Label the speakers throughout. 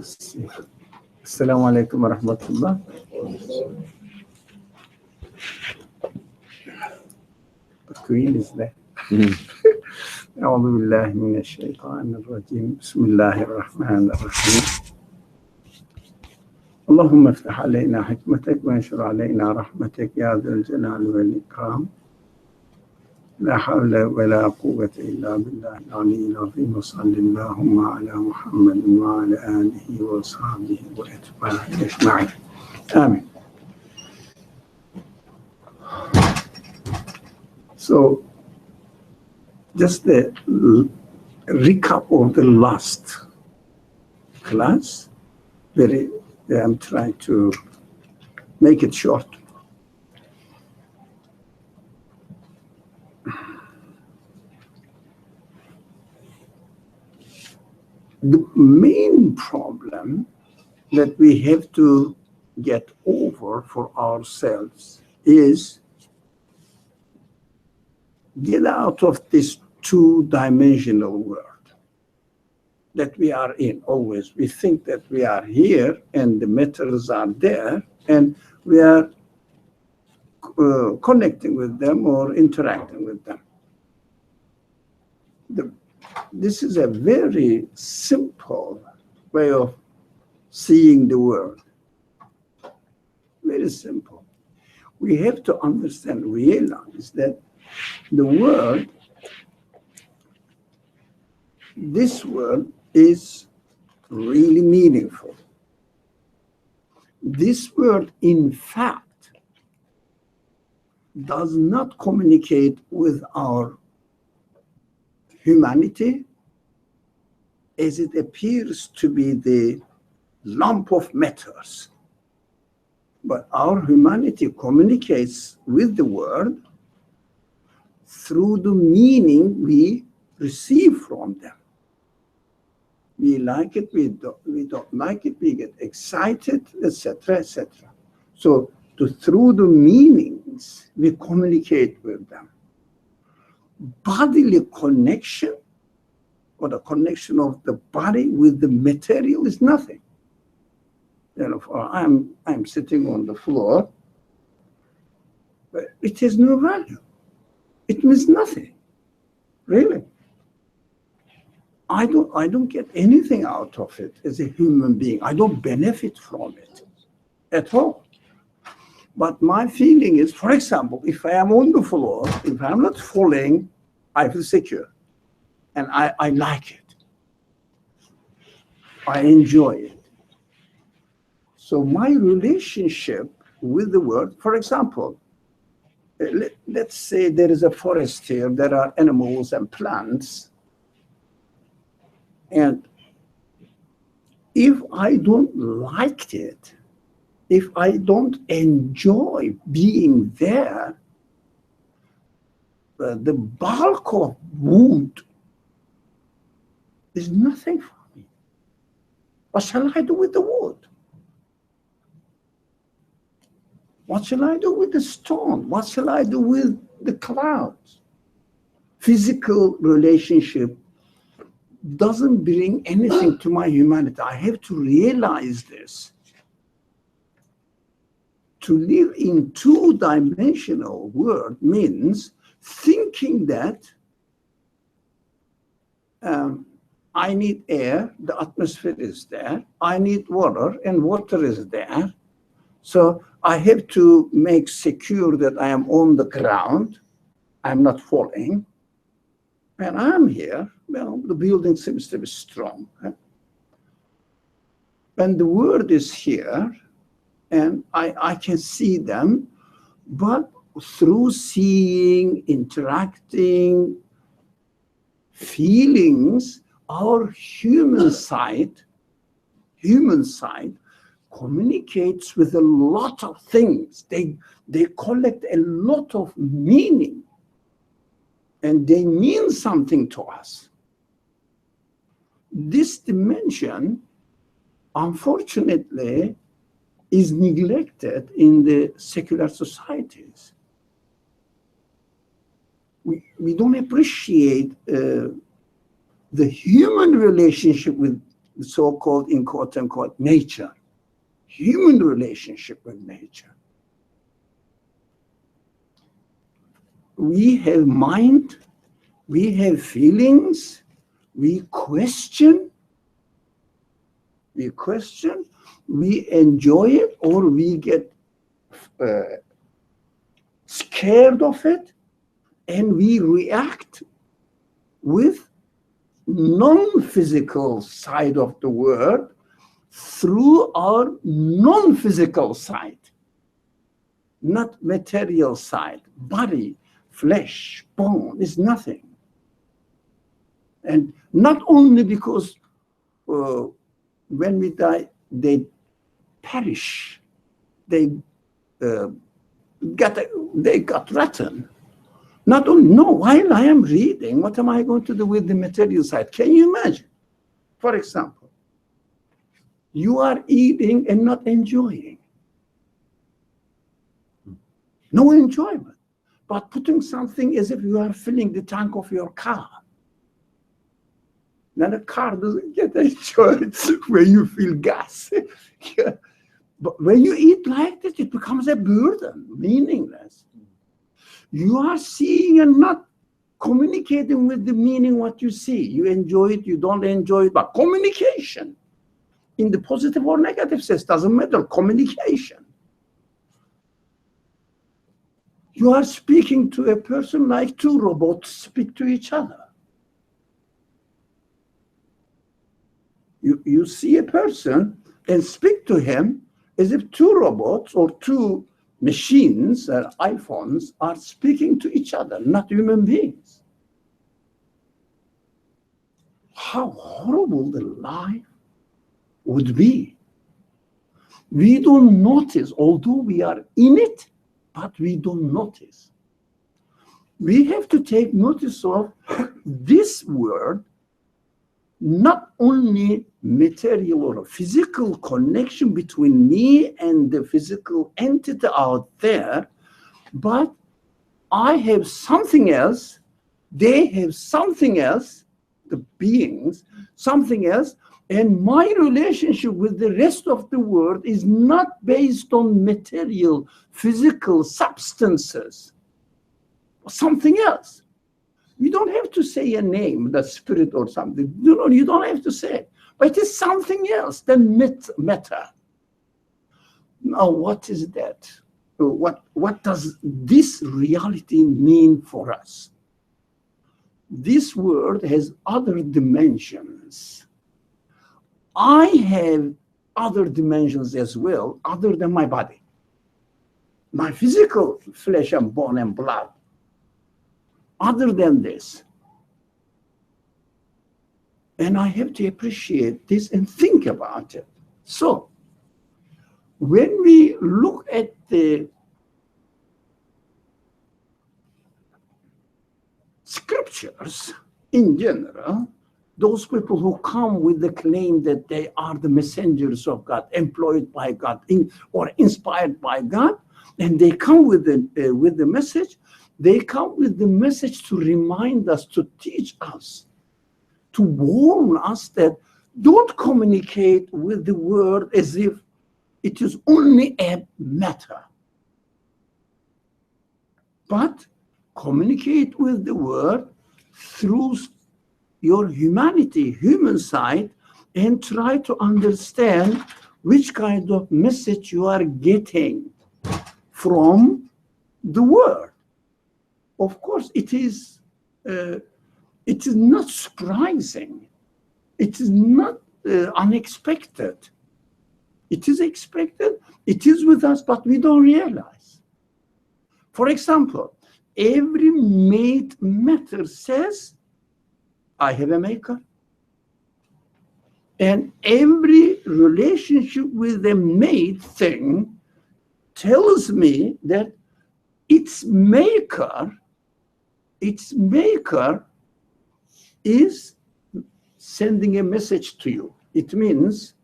Speaker 1: Assalamu alaikum wa rahmatullah. The Queen is there. أعوذ بالله من الشيطان الرجيم بسم الله الرحمن الرحيم اللهم افتح علينا حكمتك وانشر علينا رحمتك يا ذا الجلال والإكرام لا حول ولا قوة إلا بالله العلي العظيم وصل اللهم على محمد وعلى آله وصحبه وأتباعه أجمعين آمين. So just the recap of the last class. I'm trying to make it short. The main problem that we have to get over for ourselves is get out of this two-dimensional world that we are in always. We think that we are here and the metals are there and we are connecting with them or interacting with them. This is a very simple way of seeing the world. Very simple. We have to understand, realize that the world, this world is really meaningful. This world, in fact, does not communicate with our humanity as it appears to be the lump of metals. But our humanity communicates with the world through the meaning we receive from them. We like it, we don't like it, we get excited, etc., etc. So through the meanings, we communicate with them. Bodily connection, or the connection of the body with the material, is nothing. You know, I'm sitting on the floor, but it has no value. It means nothing, really. I don't get anything out of it as a human being. I don't benefit from it at all. But my feeling is, for example, if I am on the floor, if I'm not falling, I feel secure. And I like it. I enjoy it. So my relationship with the world, for example, let's say there is a forest here, there are animals and plants. And if I don't like it, if I don't enjoy being there, the bulk of wood is nothing for me. What shall I do with the wood? What shall I do with the stone? What shall I do with the clouds? Physical relationship doesn't bring anything to my humanity. I have to realize this. To live in two-dimensional world means thinking that I need air, the atmosphere is there. I need water, and water is there. So I have to make secure that I am on the ground. I'm not falling. And I'm here. Well, the building seems to be strong. And the world is here, and I can see them, but through seeing, interacting, feelings, our human side communicates with a lot of things. They collect a lot of meaning, and they mean something to us. This dimension, unfortunately, is neglected in the secular societies. We don't appreciate the human relationship with the so-called, in quote unquote, nature, human relationship with nature. We have mind, we have feelings, we question, we enjoy it, or we get scared of it, and we react with non-physical side of the world through our non-physical side, not material side. Body, flesh, bone is nothing. And not only because when we die, they perish, they got rotten. Not only, no, while I am reading, what am I going to do with the material side? Can you imagine? For example, you are eating and not enjoying. No enjoyment, but putting something as if you are filling the tank of your car. Then the car doesn't get enjoyed when you feel gas. Yeah. But when you eat like this, it becomes a burden, meaningless. You are seeing and not communicating with the meaning what you see. You enjoy it, you don't enjoy it, but communication, in the positive or negative sense, doesn't matter, communication. You are speaking to a person like two robots speak to each other. You see a person and speak to him as if two robots or two machines, iPhones, are speaking to each other, not human beings. How horrible the life would be. We don't notice, although we are in it, but we don't notice. We have to take notice of this world, not only material or physical connection between me and the physical entity out there, but I have something else, they have something else, the beings, something else, and my relationship with the rest of the world is not based on material, physical substances, something else. You don't have to say a name, the spirit or something. You don't have to say it. But it is something else than matter. Now, what is that? What does this reality mean for us? This world has other dimensions. I have other dimensions as well, other than my body. My physical flesh and bone and blood. Other than this. And I have to appreciate this and think about it. So, when we look at the scriptures in general, those people who come with the claim that they are the messengers of God, employed by God, or inspired by God, and they come with the message, they come with the message to remind us, to teach us, to warn us that don't communicate with the word as if it is only a matter, but communicate with the word through your humanity, human side, and try to understand which kind of message you are getting from the word. Of course, it is not surprising. It is not unexpected. It is expected. It is with us, but we don't realize. For example, every made matter says, I have a maker. And every relationship with a made thing tells me that its maker is sending a message to you. It means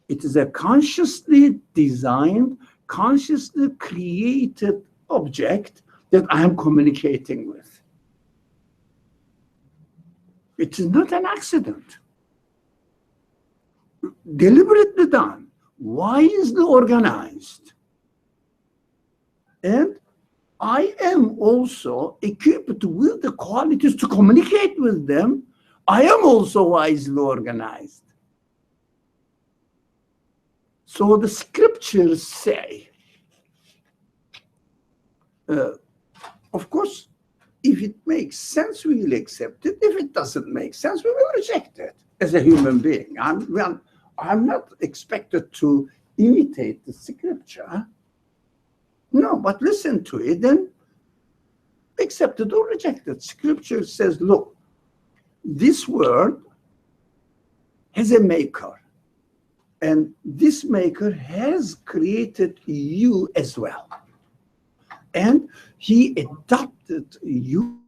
Speaker 1: it is a consciously designed, consciously created object that I am communicating with. It is not an accident. deliberately done, wisely organized. And I am also equipped with the qualities to communicate with them. I am also wisely organized. So the scriptures say, of course, if it makes sense, we will accept it. If it doesn't make sense, we will reject it as a human being. I'm not expected to imitate the scripture. No, but listen to it and accept it or reject it. Scripture says, look, this world has a maker. And this maker has created you as well. And he adopted you.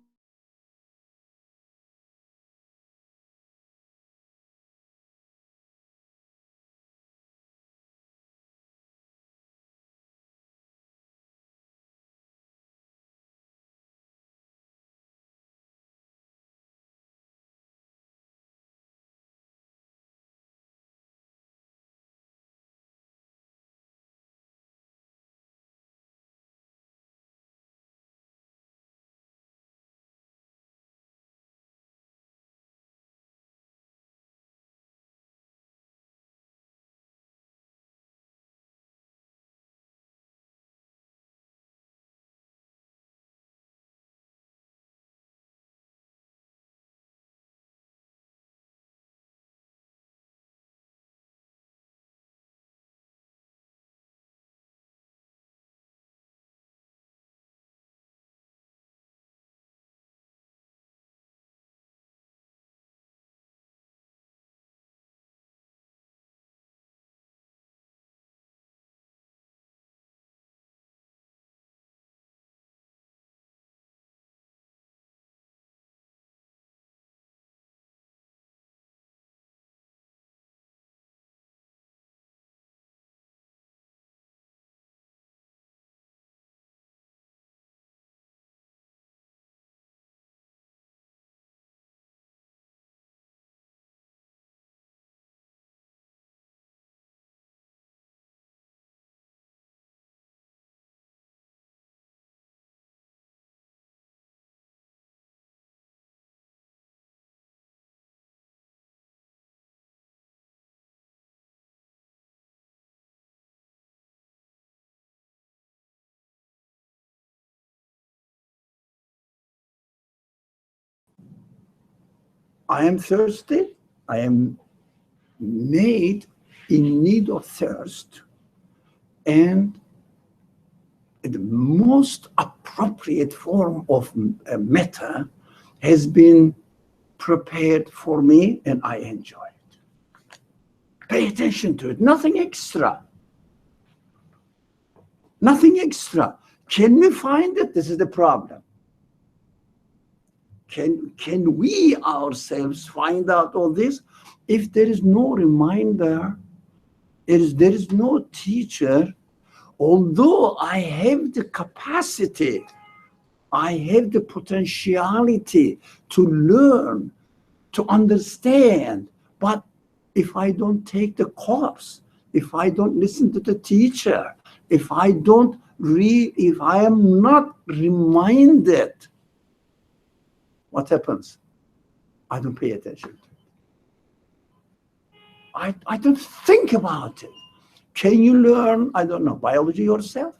Speaker 1: I am thirsty. I am made in need of thirst. And the most appropriate form of matter has been prepared for me, and I enjoy it. Pay attention to it. Nothing extra. Nothing extra. Can we find it? This is the problem. Can we ourselves find out all this? If there is no reminder, there is no teacher, although I have the capacity, I have the potentiality to learn, to understand, but if I don't take the course, if I don't listen to the teacher, if I don't read, if I am not reminded, what happens? I don't pay attention to it. I don't think about it. Can you learn, I don't know, biology yourself?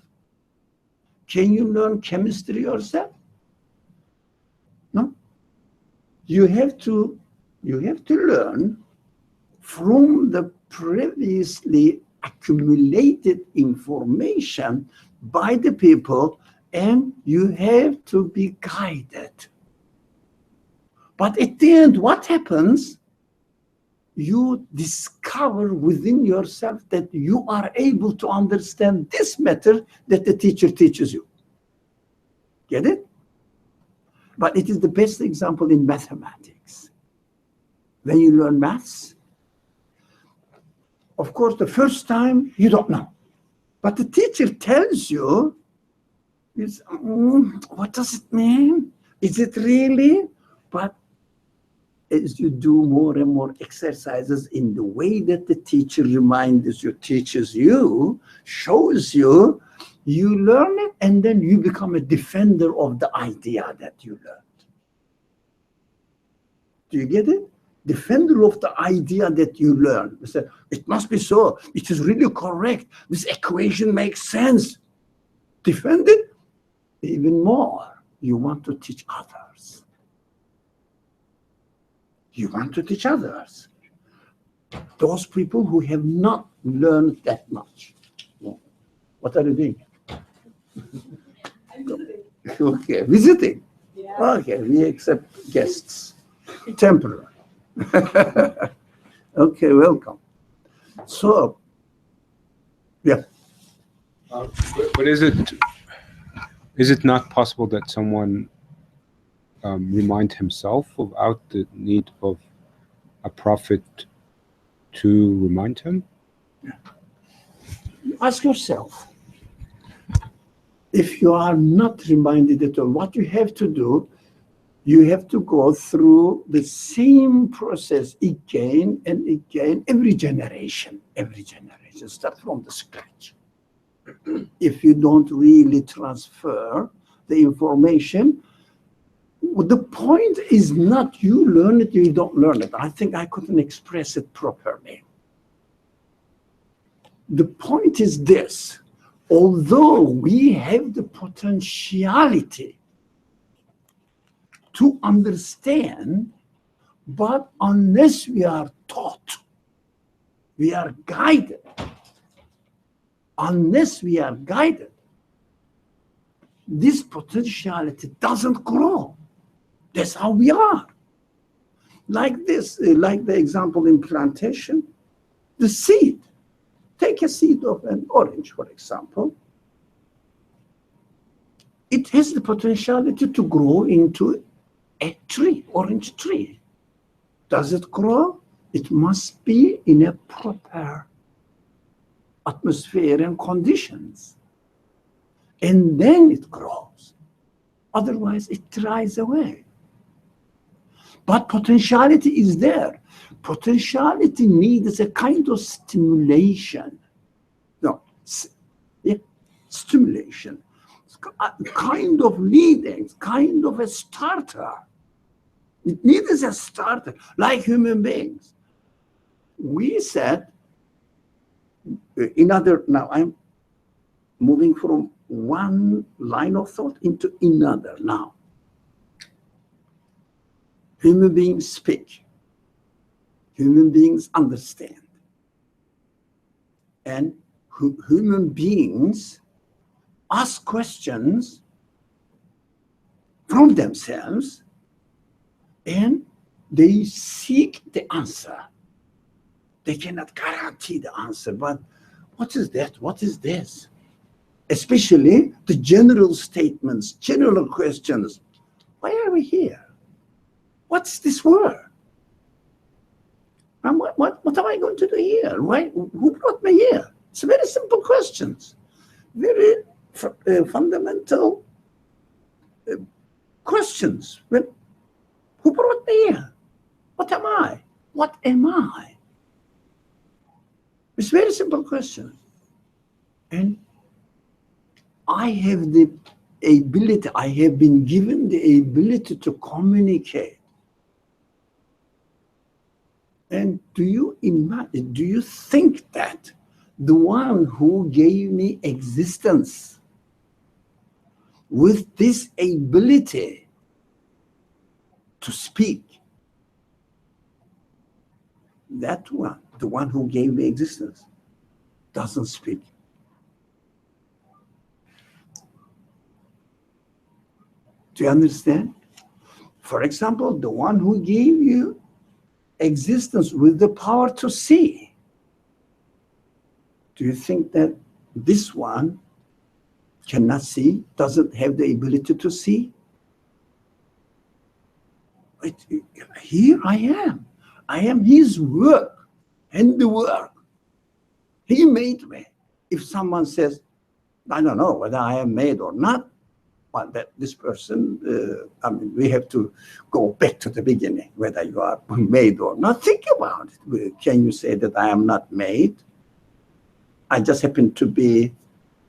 Speaker 1: Can you learn chemistry yourself? No. You have to learn from the previously accumulated information by the people, and you have to be guided. But at the end, what happens? You discover within yourself that you are able to understand this matter that the teacher teaches you. Get it? But it is the best example in mathematics. When you learn maths, of course, the first time you don't know. But the teacher tells you, what does it mean? Is it really? But as you do more and more exercises in the way that the teacher reminds you, teaches you, shows you, you learn it, and then you become a defender of the idea that you learned. Do you get it? Defender of the idea that you learned. You say, it must be so. It is really correct. This equation makes sense. Defend it. Even more, you want to teach others. You want to teach others. Those people who have not learned that much. What are you doing?
Speaker 2: I'm visiting.
Speaker 1: Okay, visiting.
Speaker 2: Yeah.
Speaker 1: Okay, we accept guests. Temporary. Okay, welcome. So, yeah.
Speaker 3: But is it not possible that someone remind himself without the need of a prophet to remind him?
Speaker 1: Ask yourself, if you are not reminded at all, what you have to do, you have to go through the same process again and again, every generation, start from the scratch. If you don't really transfer the information, the point is not you learn it, you don't learn it. I think I couldn't express it properly. The point is this: although we have the potentiality to understand, but unless we are taught, we are guided. Unless we are guided, this potentiality doesn't grow. That's how we are. Like this, like the example in plantation, the seed. Take a seed of an orange, for example. It has the potentiality to grow into a tree, orange tree. Does it grow? It must be in a proper atmosphere and conditions. And then it grows. Otherwise, it dries away. But potentiality is there. Potentiality needs a kind of stimulation. No, yeah, stimulation. Kind of leading, kind of a starter. It needs a starter, like human beings. We said, now I'm moving from one line of thought into another now. Human beings speak. Human beings understand. And human beings ask questions from themselves and they seek the answer. They cannot guarantee the answer, but what is that? What is this? Especially the general statements, general questions. Why are we here? What's this world? And what am I going to do here? Why? Who brought me here? It's very simple questions. Very fundamental questions. Well, who brought me here? What am I? What am I? It's very simple question. And I have the ability, I have been given the ability to communicate. And do you think that the one who gave me existence with this ability to speak, that one, the one who gave me existence, doesn't speak? Do you understand? For example, the one who gave you existence with the power to see, do you think that this one cannot see, doesn't have the ability to see? Here I am. I am his work, and the work. He made me. If someone says, I don't know whether I am made or not, well, that this person, I mean, we have to go back to the beginning, whether you are made or not. Think about it. Can you say that I am not made? I just happen to be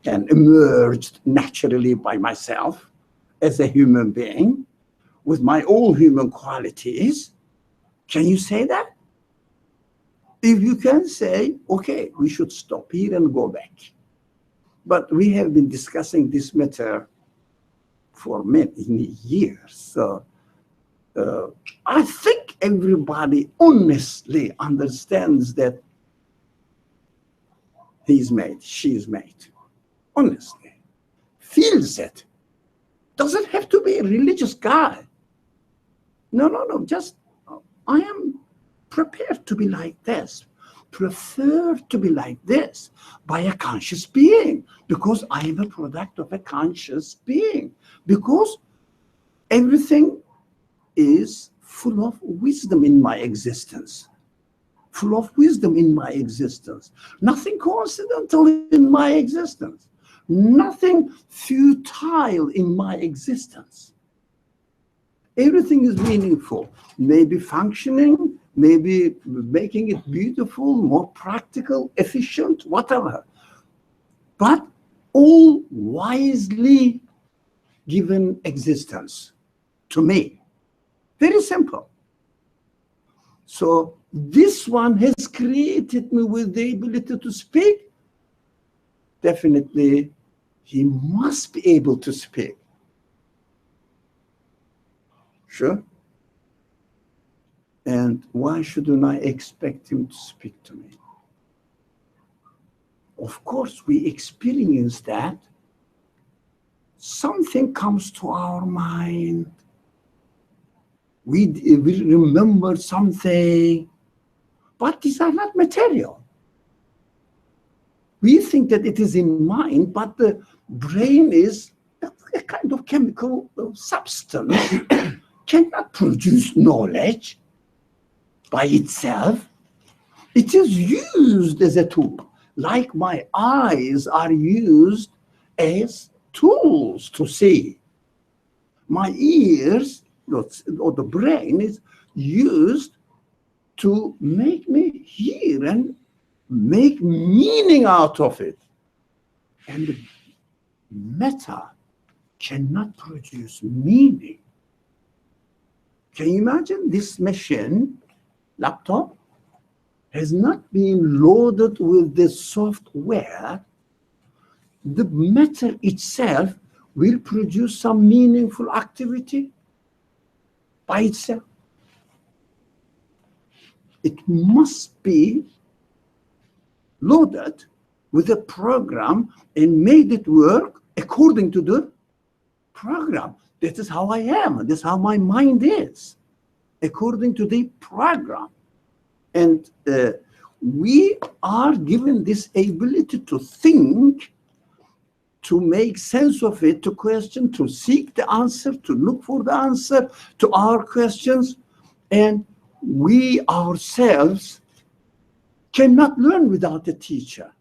Speaker 1: and emerged naturally by myself as a human being with my all human qualities. Can you say that? If you can say, okay, we should stop here and go back. But we have been discussing this matter for many years. So I think everybody honestly understands that he's made, she's made. Honestly. Feels it. Doesn't have to be a religious guy. No. Just, I am prepared to be like this. Prefer to be like this by a conscious being, because I am a product of a conscious being, because everything is full of wisdom in my existence, full of wisdom in my existence, nothing coincidental in my existence, nothing futile in my existence. Everything is meaningful, maybe functioning, maybe making it beautiful, more practical, efficient, whatever. But all wisely given existence to me. Very simple. So this one has created me with the ability to speak. Definitely, he must be able to speak. Sure. And why shouldn't I expect him to speak to me? Of course, we experience that. Something comes to our mind. We remember something, but these are not material. We think that it is in mind, but the brain is a kind of chemical substance, cannot produce knowledge by itself. It is used as a tool, like my eyes are used as tools to see. My ears, or the brain, is used to make me hear and make meaning out of it. And the matter cannot produce meaning. Can you imagine this machine, laptop, has not been loaded with the software? The matter itself will produce some meaningful activity by itself. It must be loaded with a program and made it work according to the program. That is how I am. This is how my mind is, according to the program. And we are given this ability to think, to make sense of it, to question, to seek the answer, to look for the answer to our questions. And we ourselves cannot learn without a teacher,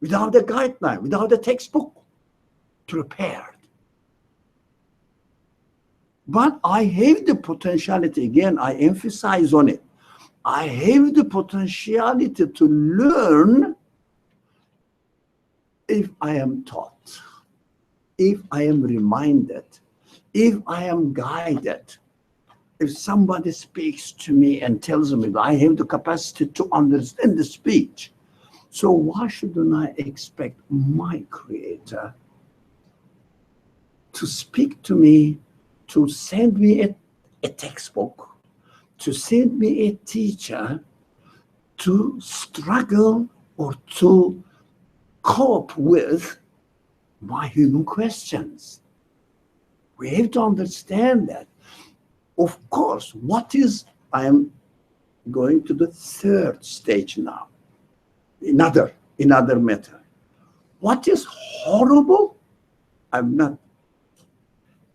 Speaker 1: without a guideline, without a textbook prepared. But I have the potentiality, again, I emphasize on it, I have the potentiality to learn if I am taught, if I am reminded, if I am guided. If somebody speaks to me and tells me that I have the capacity to understand the speech, so why shouldn't I expect my Creator to speak to me, to send me a textbook, to send me a teacher to struggle or to cope with my human questions? We have to understand that. Of course, I am going to the third stage now, another matter. What is horrible? I'm not,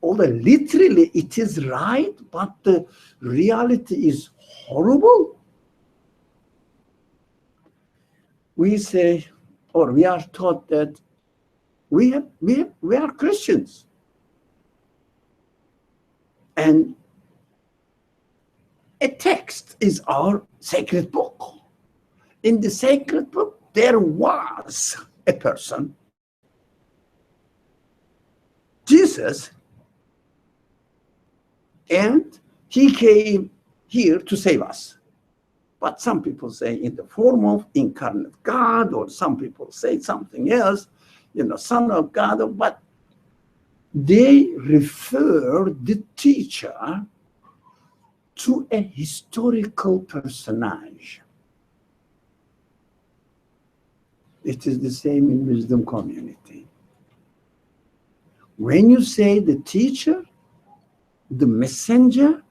Speaker 1: although literally it is right, but the reality is horrible. We say, or we are taught that we are Christians. And a text is our sacred book. In the sacred book, there was a person, Jesus, and he came here to save us. But some people say in the form of incarnate God, or some people say something else, Son of God, but they refer the teacher to a historical personage. It is the same in wisdom community. When you say the teacher, the messenger,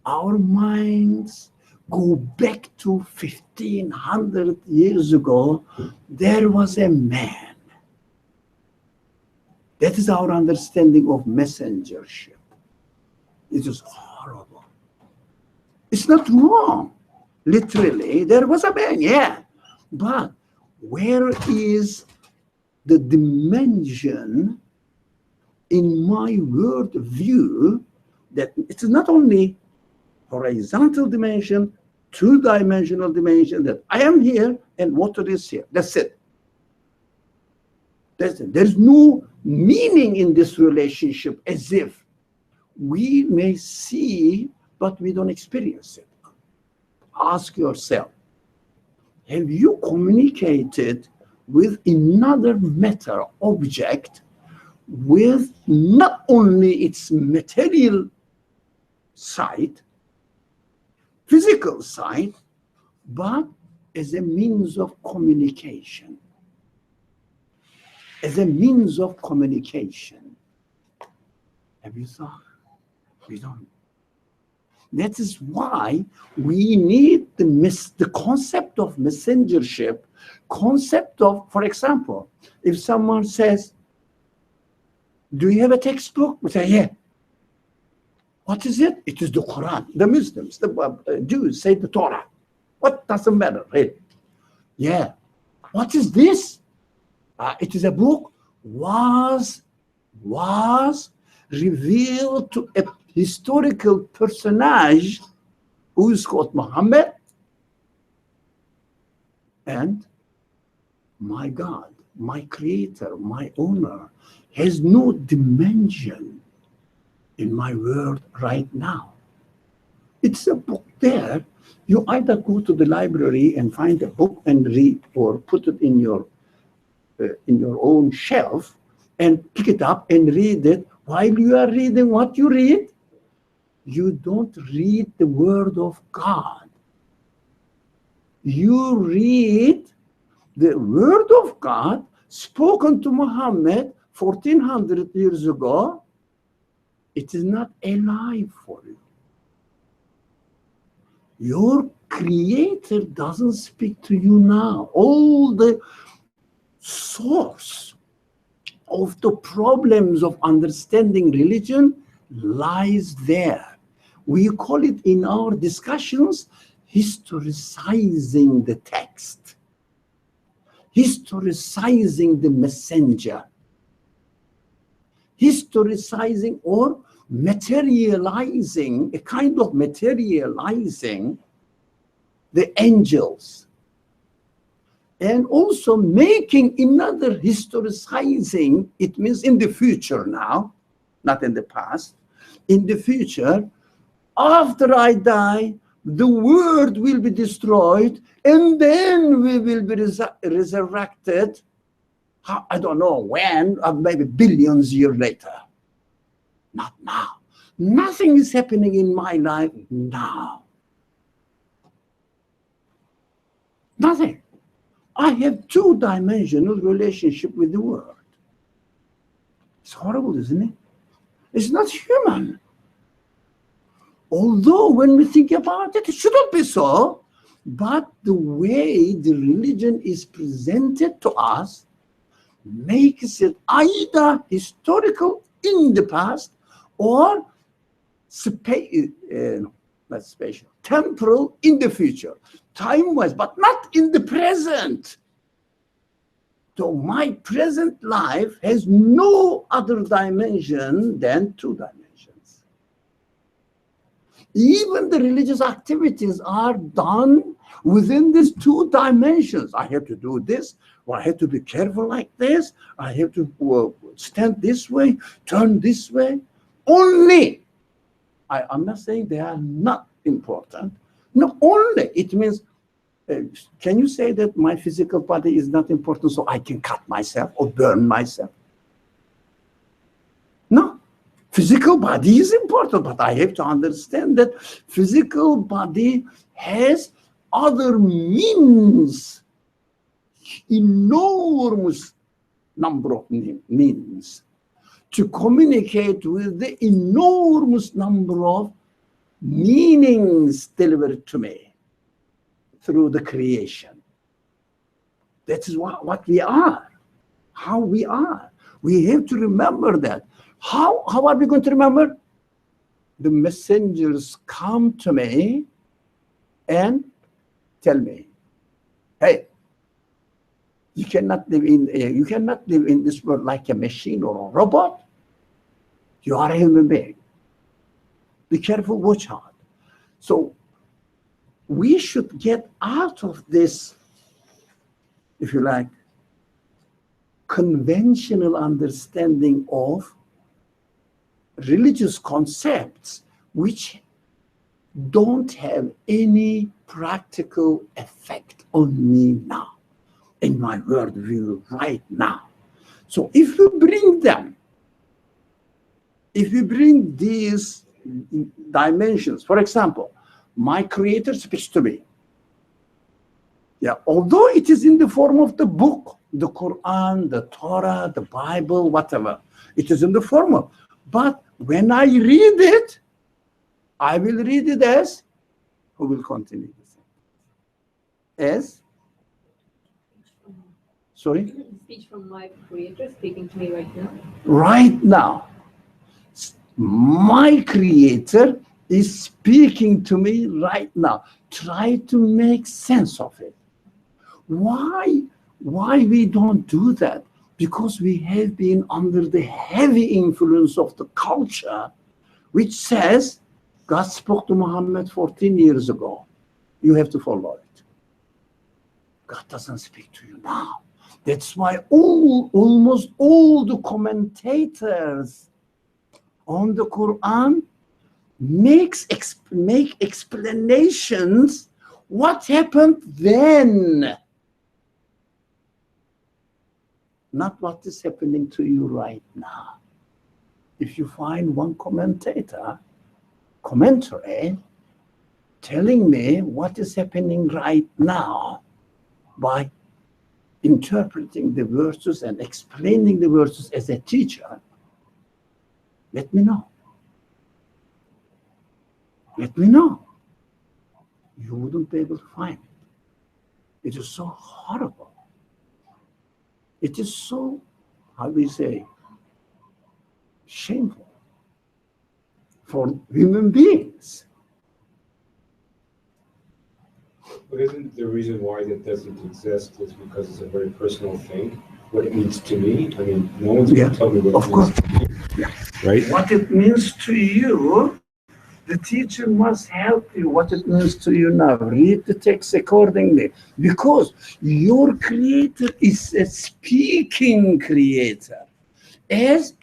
Speaker 1: our minds go back to 1500 years ago. There was a man. That is our understanding of messengership. It is horrible. It's not wrong. Literally, there was a man, yeah. But where is the dimension in my world view that it's not only horizontal dimension, two-dimensional dimension, that I am here and water is here. That's it. There's no meaning in this relationship, as if we may see, but we don't experience it. Ask yourself, have you communicated with another matter object with not only its material side, physical side, but as a means of communication? As a means of communication. Have you thought? We don't. That is why we need the concept of messengership, concept of, for example, if someone says, do you have a textbook? We say, yeah. What is it? It is the Quran. The Muslims, the Jews say the Torah. What doesn't matter, right? Yeah. What is this? It is a book was revealed to a historical personage who is called Muhammad, and my God, my creator, my owner, has no dimension in my world right now. It's a book there. You either go to the library and find a book and read, or put it in your own shelf and pick it up and read it. While you are reading what you read, you don't read the word of God. You read the word of God spoken to Muhammad 1400 years ago. It is not alive for you. Your creator doesn't speak to you now. All the source of the problems of understanding religion lies there. We call it in our discussions historicizing the text, historicizing the messenger, historicizing or materializing, a kind of materializing the angels, and also making another historicizing. It means in the future now, not in the past. In the future, after I die, the world will be destroyed, and then we will be resurrected. I don't know when, maybe billions years later. Not now. Nothing is happening in my life now. Nothing. I have two-dimensional relationship with the world. It's horrible, isn't it? It's not human. Although when we think about it, it shouldn't be so. But the way the religion is presented to us makes it either historical in the past or not spatial, temporal in the future, time-wise, but not in the present. So my present life has no other dimension than two dimensions. Even the religious activities are done within these two dimensions. I have to do this, or I have to be careful like this, I have to stand this way, turn this way. Only, I'm not saying they are not important. No, only. It means, can you say that my physical body is not important so I can cut myself or burn myself? No. Physical body is important, but I have to understand that physical body has other means, enormous number of means to communicate with the enormous number of meanings delivered to me through the creation. That is what we are, how we are. We have to remember that. How are we going to remember? The messengers come to me and tell me, hey, you cannot live in this world like a machine or a robot. You are a human being. Be careful, watch out. So we should get out of this, if you like, conventional understanding of religious concepts which don't have any practical effect on me now, in my worldview right now. So if we bring them, if we bring these dimensions, for example, my Creator speaks to me. Yeah, although it is in the form of the book, the Quran, the Torah, the Bible, whatever, it is in the form of, but when I read it, I will read it as, who will continue this? As? Sorry?
Speaker 2: Speech from my Creator speaking to me right now.
Speaker 1: Right now. My Creator is speaking to me right now. Try to make sense of it. Why we don't do that? Because we have been under the heavy influence of the culture, which says, God spoke to Muhammad 14 years ago. You have to follow it. God doesn't speak to you now. That's why almost all the commentators on the Quran make explanations what happened then. Not what is happening to you right now. If you find one commentary telling me what is happening right now by interpreting the verses and explaining the verses as a teacher, let me know. Let me know. You wouldn't be able to find it. It is so horrible. It is so, how do we say, shameful for human beings.
Speaker 3: But isn't the reason why that doesn't exist is because it's a very personal thing? What it means to me? I mean, no one's going to tell me what it means to me.
Speaker 1: Yeah.
Speaker 3: Right?
Speaker 1: What it means to you, the teacher must help you. What it means to you now. Read the text accordingly. Because your Creator is a speaking Creator. As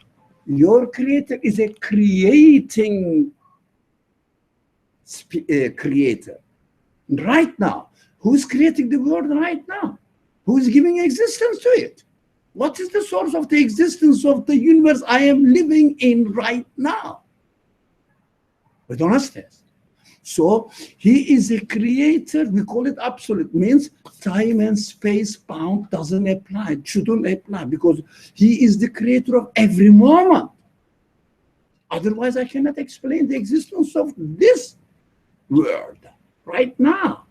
Speaker 1: your Creator is a creating Creator. Right now. Who's creating the world right now? Who's giving existence to it? What is the source of the existence of the universe I am living in right now? We don't understand. So he is a creator. We call it absolute. Means time and space bound doesn't apply. It shouldn't apply because he is the creator of every moment. Otherwise, I cannot explain the existence of this world right now.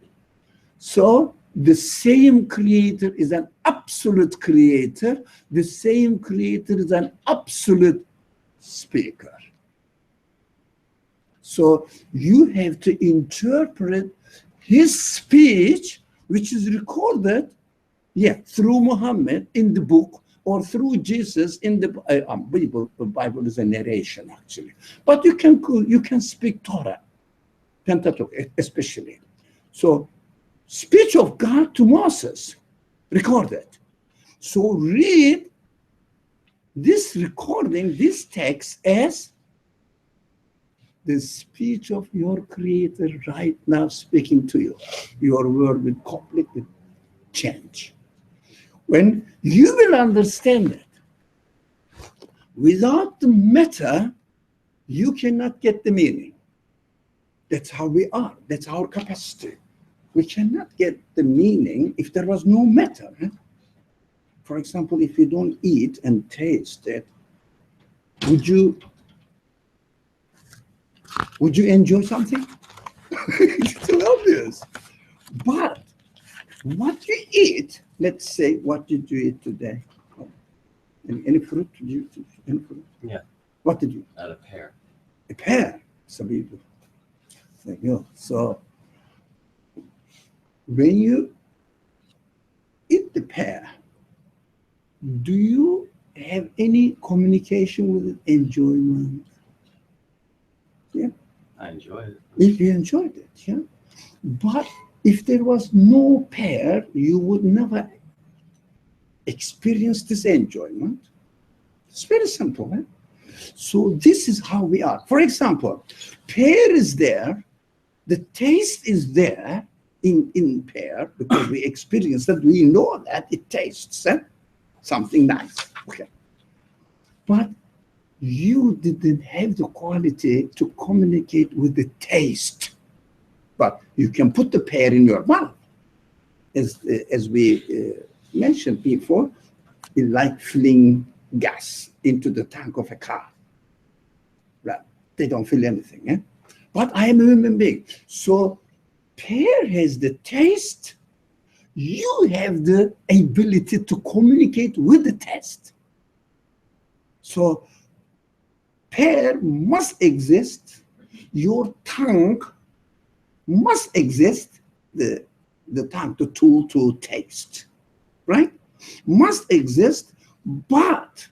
Speaker 1: So the same creator is an absolute creator. The same creator is an absolute speaker. So you have to interpret his speech, which is recorded, through Muhammad in the book or through Jesus in the Bible. The Bible is a narration, actually. But you can speak Torah. Pentateuch especially. So speech of God to Moses, recorded. So read this recording, this text, as the speech of your Creator right now speaking to you. Your word will completely change. When you will understand that, without the matter, you cannot get the meaning. That's how we are. That's our capacity. We cannot get the meaning if there was no matter. For example, if you don't eat and taste it, would you enjoy something? It's too obvious. But what you eat, let's say, what did you eat today? Any fruit? Did you eat any fruit?
Speaker 4: Yeah.
Speaker 1: What did you?
Speaker 4: Not a pear.
Speaker 1: A pear. So beautiful. Thank you. So when you eat the pear, do you have any communication with it, enjoyment? Yeah.
Speaker 4: I enjoy it.
Speaker 1: If you enjoyed it, yeah. But if there was no pear, you would never experience this enjoyment. It's very simple. So this is how we are. For example, pear is there, the taste is there in pear because we experience that, we know that it tastes something nice. Okay. But you didn't have the quality to communicate with the taste. But you can put the pear in your mouth. As we mentioned before, it's like filling gas into the tank of a car. Right? They don't feel anything. But I am a human being. So pear has the taste. You have the ability to communicate with the taste. So pear must exist. Your tongue must exist. The tongue, the tool to taste, right? Must exist, but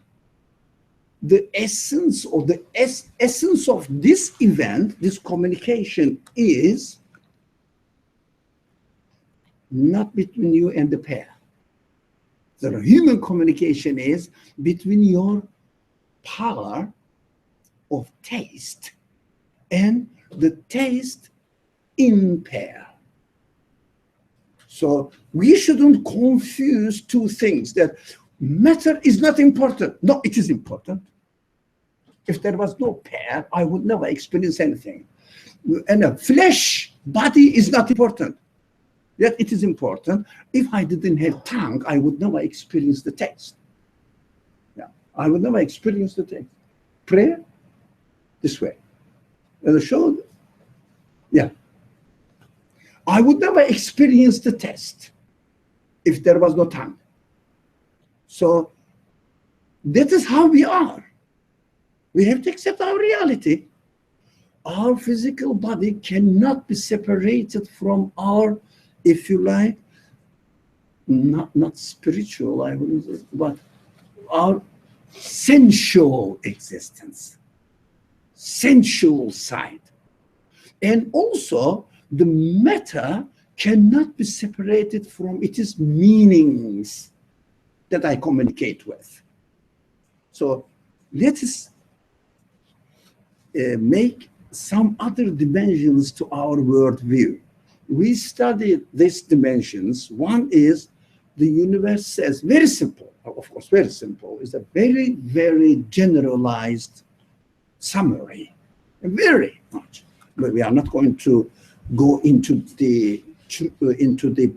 Speaker 1: the essence or the essence of this event, this communication, is not between you and the pear. The human communication is between your power of taste and the taste in pear. So we shouldn't confuse two things, that matter is not important. No, it is important. If there was no pear, I would never experience anything. And a flesh body is not important. Yet it is important. If I didn't have tongue, I would never experience the taste. Yeah, I would never experience the taste. Prayer, this way. And the show, yeah. I would never experience the test if there was no tongue. So that is how we are. We have to accept our reality. Our physical body cannot be separated from our, if you like, not spiritual, I wouldn't say, but our sensual existence, sensual side. And also, the matter cannot be separated from its meanings that I communicate with. So let us make some other dimensions to our worldview. We studied these dimensions. One is the universe says, very simple, of course, very simple, is a very, very generalized summary, very much. But we are not going to go into the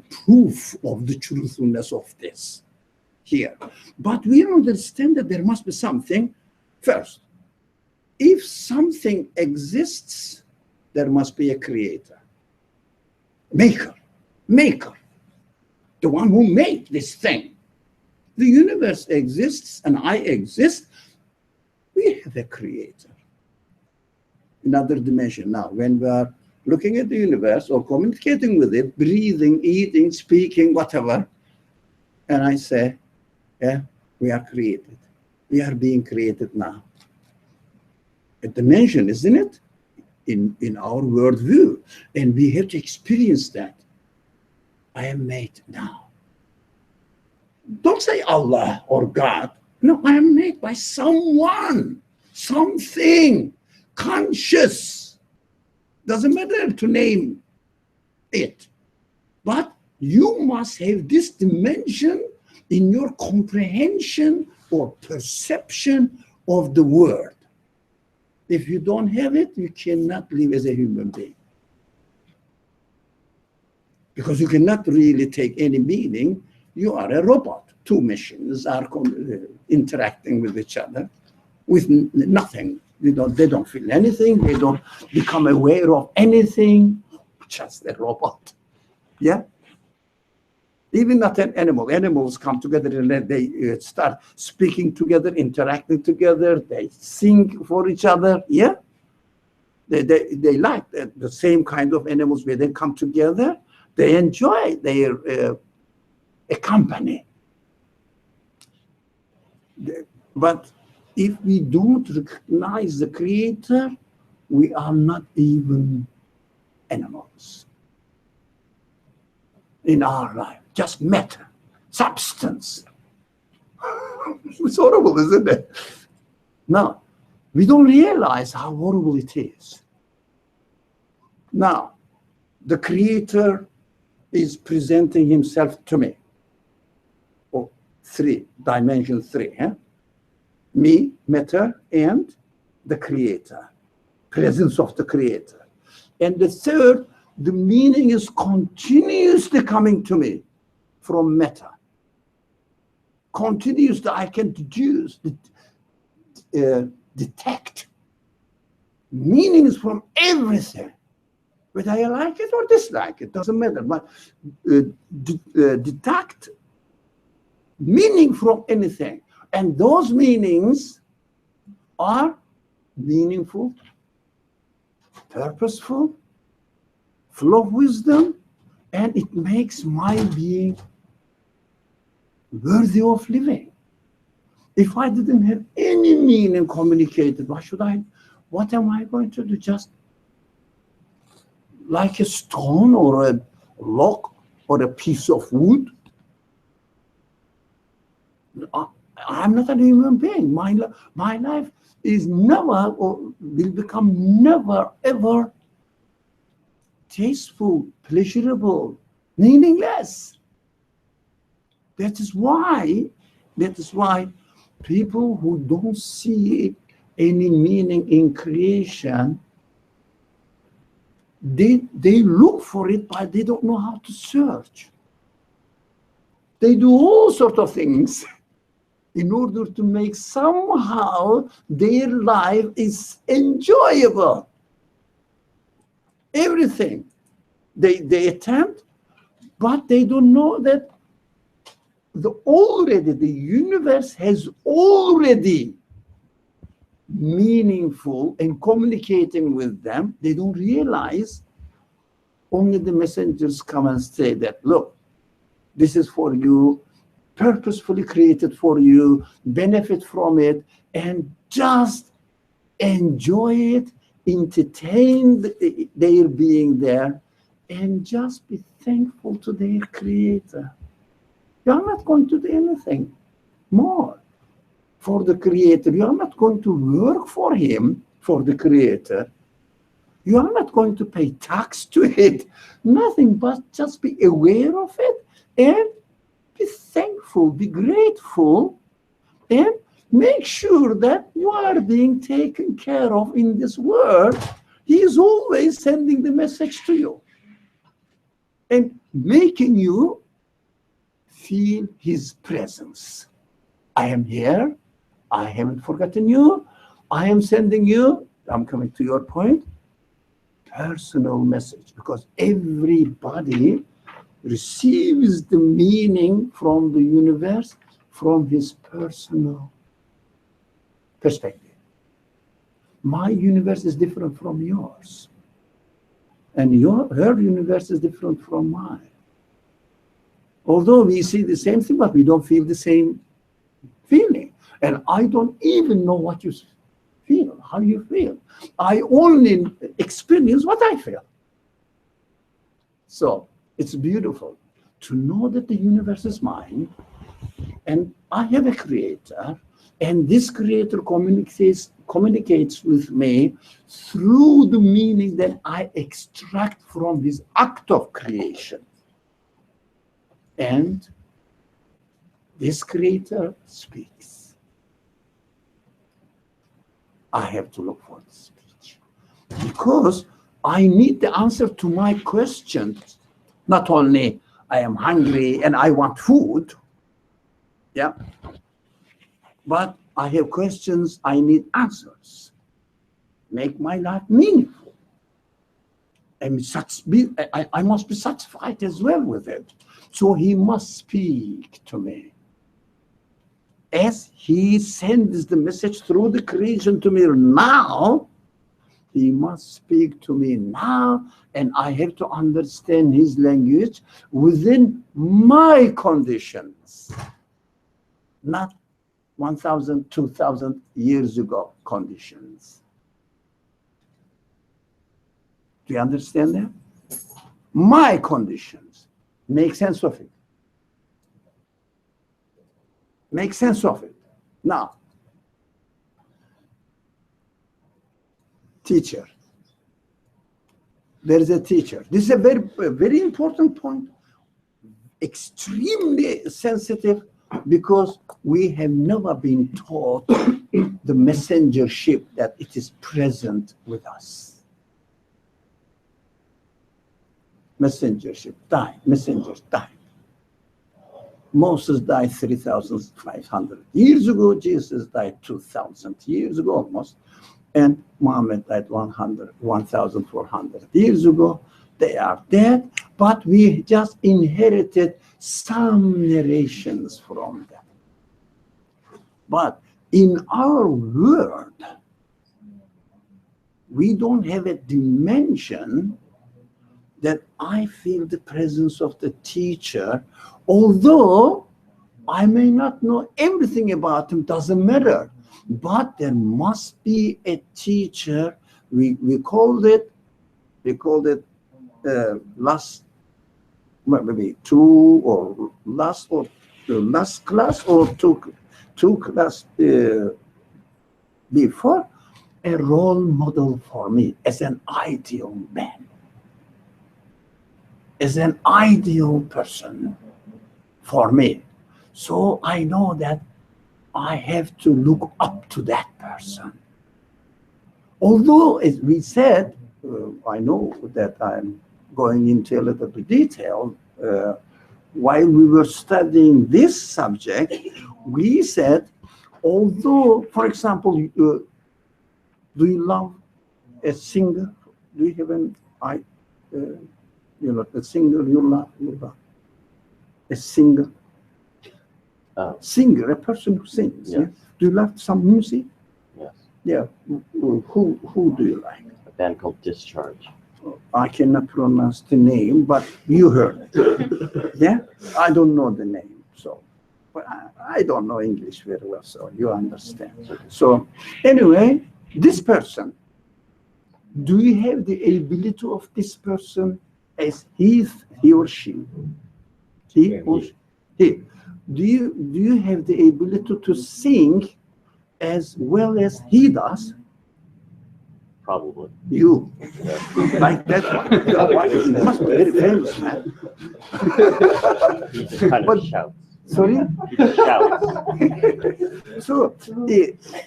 Speaker 1: proof of the truthfulness of this here. But we understand that there must be something first. If something exists, there must be a creator, maker, the one who made this thing. The universe exists and I exist. We have a creator. Another dimension. Now, when we are looking at the universe or communicating with it, breathing, eating, speaking, whatever, and I say, yeah, we are created. We are being created now. A dimension, isn't it? in our worldview, and we have to experience that. I am made now. Don't say Allah or God. No, I am made by someone, something conscious. Doesn't matter to name it. But you must have this dimension in your comprehension or perception of the world. If you don't have it, you cannot live as a human being. Because you cannot really take any meaning. You are a robot. Two machines are interacting with each other with nothing. They don't feel anything. They don't become aware of anything. Just a robot. Yeah? Even not an animal. Animals come together and they start speaking together, interacting together. They sing for each other. Yeah? They like the same kind of animals where they come together. They enjoy their company. But if we don't recognize the Creator, we are not even animals in our life. Just matter, substance. It's horrible, isn't it? Now, we don't realize how horrible it is. Now, the Creator is presenting himself to me. Oh, dimension three. Huh? Me, matter, and the Creator. Presence of the Creator. And the third, the meaning is continuously coming to me from matter. Continuously, I can deduce, detect meanings from everything. Whether I like it or dislike it, doesn't matter. But detect meaning from anything. And those meanings are meaningful, purposeful, full of wisdom, and it makes my being worthy of living. If I didn't have any meaning communicated, what am I going to do? Just like a stone or a log or a piece of wood? I'm not a human being. My life is never or will become never ever tasteful, pleasurable, meaningless. That is why people who don't see any meaning in creation, they look for it, but they don't know how to search. They do all sorts of things in order to make somehow their life is enjoyable. Everything they attempt, but they don't know that the universe has already meaningful and communicating with them. They don't realize. Only the messengers come and say that, look, this is for you, purposefully created for you, benefit from it, and just enjoy it, entertain their being there, and just be thankful to their Creator. You are not going to do anything more for the Creator. You are not going to work for Him, for the Creator. You are not going to pay tax to it. Nothing but just be aware of it and be thankful, be grateful, and make sure that you are being taken care of in this world. He is always sending the message to you and making you feel His presence. I am here. I haven't forgotten you. I am sending you, I'm coming to your point, personal message, because everybody receives the meaning from the universe from his personal perspective. My universe is different from yours, and her universe is different from mine. Although we see the same thing, but we don't feel the same feeling. And I don't even know what you feel. How you feel? I only experience what I feel. So it's beautiful to know that the universe is mine, and I have a creator, and this creator communicates with me through the meaning that I extract from his act of creation. And this creator speaks. I have to look for the speech because I need the answer to my questions. Not only I am hungry and I want food, yeah, but I have questions, I need answers. Make my life meaningful. I must be satisfied as well with it. So he must speak to me. As he sends the message through the creation to me now, he must speak to me now, and I have to understand his language within my conditions, not 1,000, 2,000 years ago conditions. Do you understand that? My conditions. Make sense of it. Make sense of it. Now, teacher. There is a teacher. This is a very important point. Extremely sensitive because we have never been taught the messengership that it is present with us. Messengership, time, messengers, time. Moses died 3,500 years ago. Jesus died 2,000 years ago almost. And Muhammad died 1,400 years ago. They are dead, but we just inherited some narrations from them. But in our world, we don't have a dimension that I feel the presence of the teacher, although I may not know everything about him, doesn't matter. But there must be a teacher. We called it last, maybe two or last class or two class before, a role model for me as an ideal man, as an ideal person for me. So I know that I have to look up to that person. Although, as we said, I know that I'm going into a little bit detail. While we were studying this subject, we said, although, for example, do you love a singer? Do you have a singer you love? A singer? Singer, a person who sings.
Speaker 4: Yes.
Speaker 1: Yeah? Do you love some music?
Speaker 4: Yes.
Speaker 1: Yeah. Who do you like?
Speaker 4: A band called Discharge.
Speaker 1: I cannot pronounce the name, but you heard it. Yeah? I don't know the name, so. But I don't know English very well, so you understand. So anyway, this person, do you have the ability of this person as he or she? He or she? He. Do you have the ability to sing as well as he does?
Speaker 4: Probably.
Speaker 1: You. Like that one. You must be very famous, man.
Speaker 4: He just kind
Speaker 1: But-
Speaker 4: of shouts.
Speaker 1: Sorry?
Speaker 4: He just shouts.
Speaker 1: So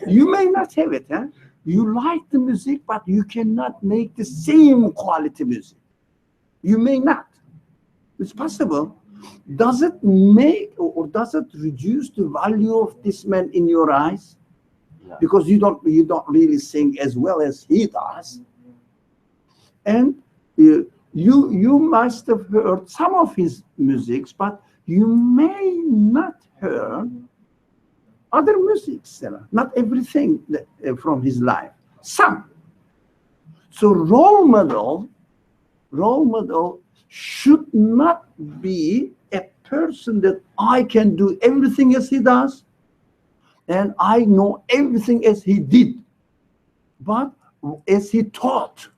Speaker 1: you may not have it, huh? You like the music, but you cannot make the same quality music. You may not. It's possible. Does it make or does it reduce the value of this man in your eyes?
Speaker 4: No.
Speaker 1: Because you don't really sing as well as he does. And you must have heard some of his musics, but you may not hear other musics, not everything from his life, some. So role model should not be a person that I can do everything as he does, and I know everything as he did. but as he taught.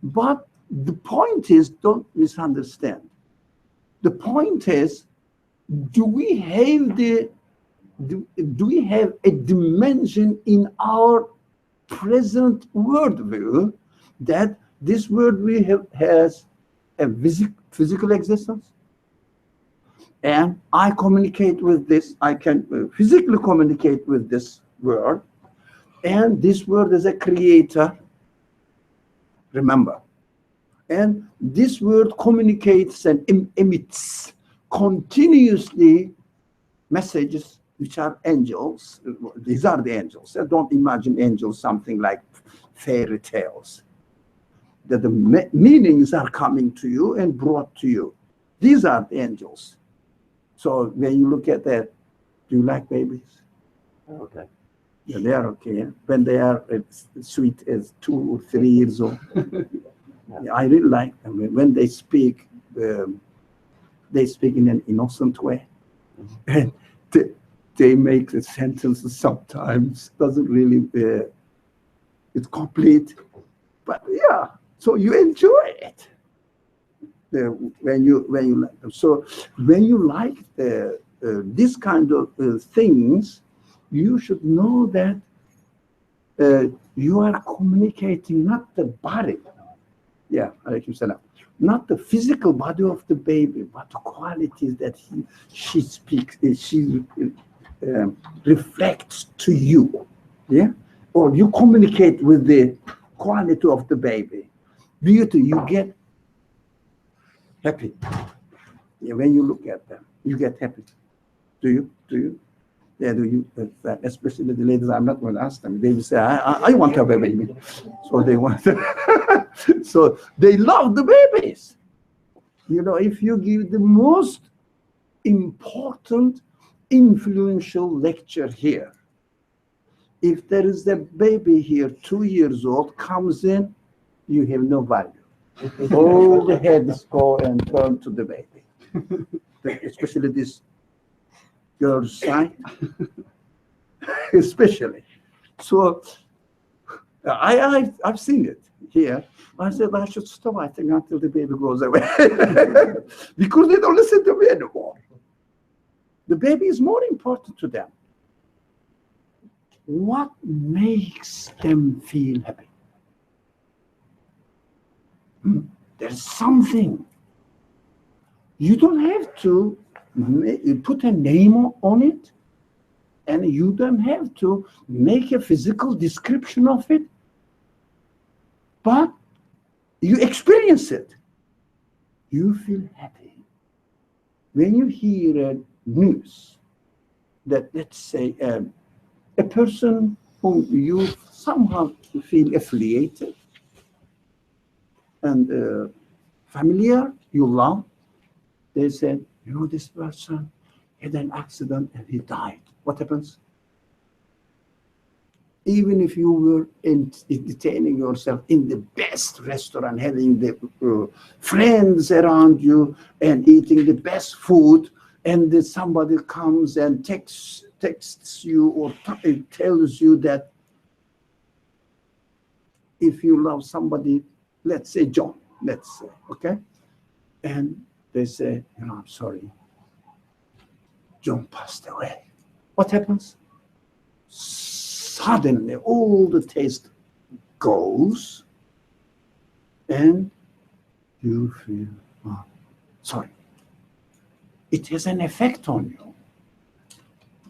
Speaker 1: But the point is, don't misunderstand. The point is, do we have a dimension in our present worldview that this world we have has a physical existence? And I communicate with this, I can physically communicate with this world, and this world is a creator, remember. And this world communicates and emits continuously messages, which are angels. These are the angels. Don't imagine angels something like fairy tales. That the meanings are coming to you and brought to you. These are the angels. So when you look at that, do you like babies?
Speaker 4: Okay.
Speaker 1: Yeah, they are okay. Yeah? When they are as sweet as 2 or 3 years old. Yeah, I really like them. When they speak in an innocent way. And they make the sentences sometimes, doesn't really, it's complete. But yeah, so you enjoy it. When you like them. So when you like this kind of things, you should know that you are communicating not the body, yeah, not the physical body of the baby, but the qualities that she speaks, she reflects to you, yeah, or you communicate with the quality of the baby. Beauty, you get happy. Yeah, when you look at them, you get happy. Do you? Yeah, do you? Especially the ladies, I'm not going to ask them. They will say, I want to have a baby. So they want, so they love the babies. You know, if you give the most important, influential lecture here, if there is a baby here, 2 years old, comes in, you have no value. All the heads go and turn to the baby, especially this girl's side, especially. So I've seen it here. I said I should stop, I think, until the baby goes away. Because they don't listen to me anymore. The baby is more important to them. What makes them feel happy? There's something. You don't have to put a name on it, and you don't have to make a physical description of it, but you experience it. You feel happy. When you hear a news that, let's say, a person whom you somehow feel affiliated and familiar, you love, they said, you know, this person had an accident and he died. What happens? Even if you were entertaining yourself in the best restaurant, having the friends around you and eating the best food, and then somebody comes and texts you or tells you that if you love somebody, let's say John, let's say, okay? And they say, you know, I'm sorry, John passed away. What happens? Suddenly, all the taste goes, and you feel, oh, sorry. It has an effect on you.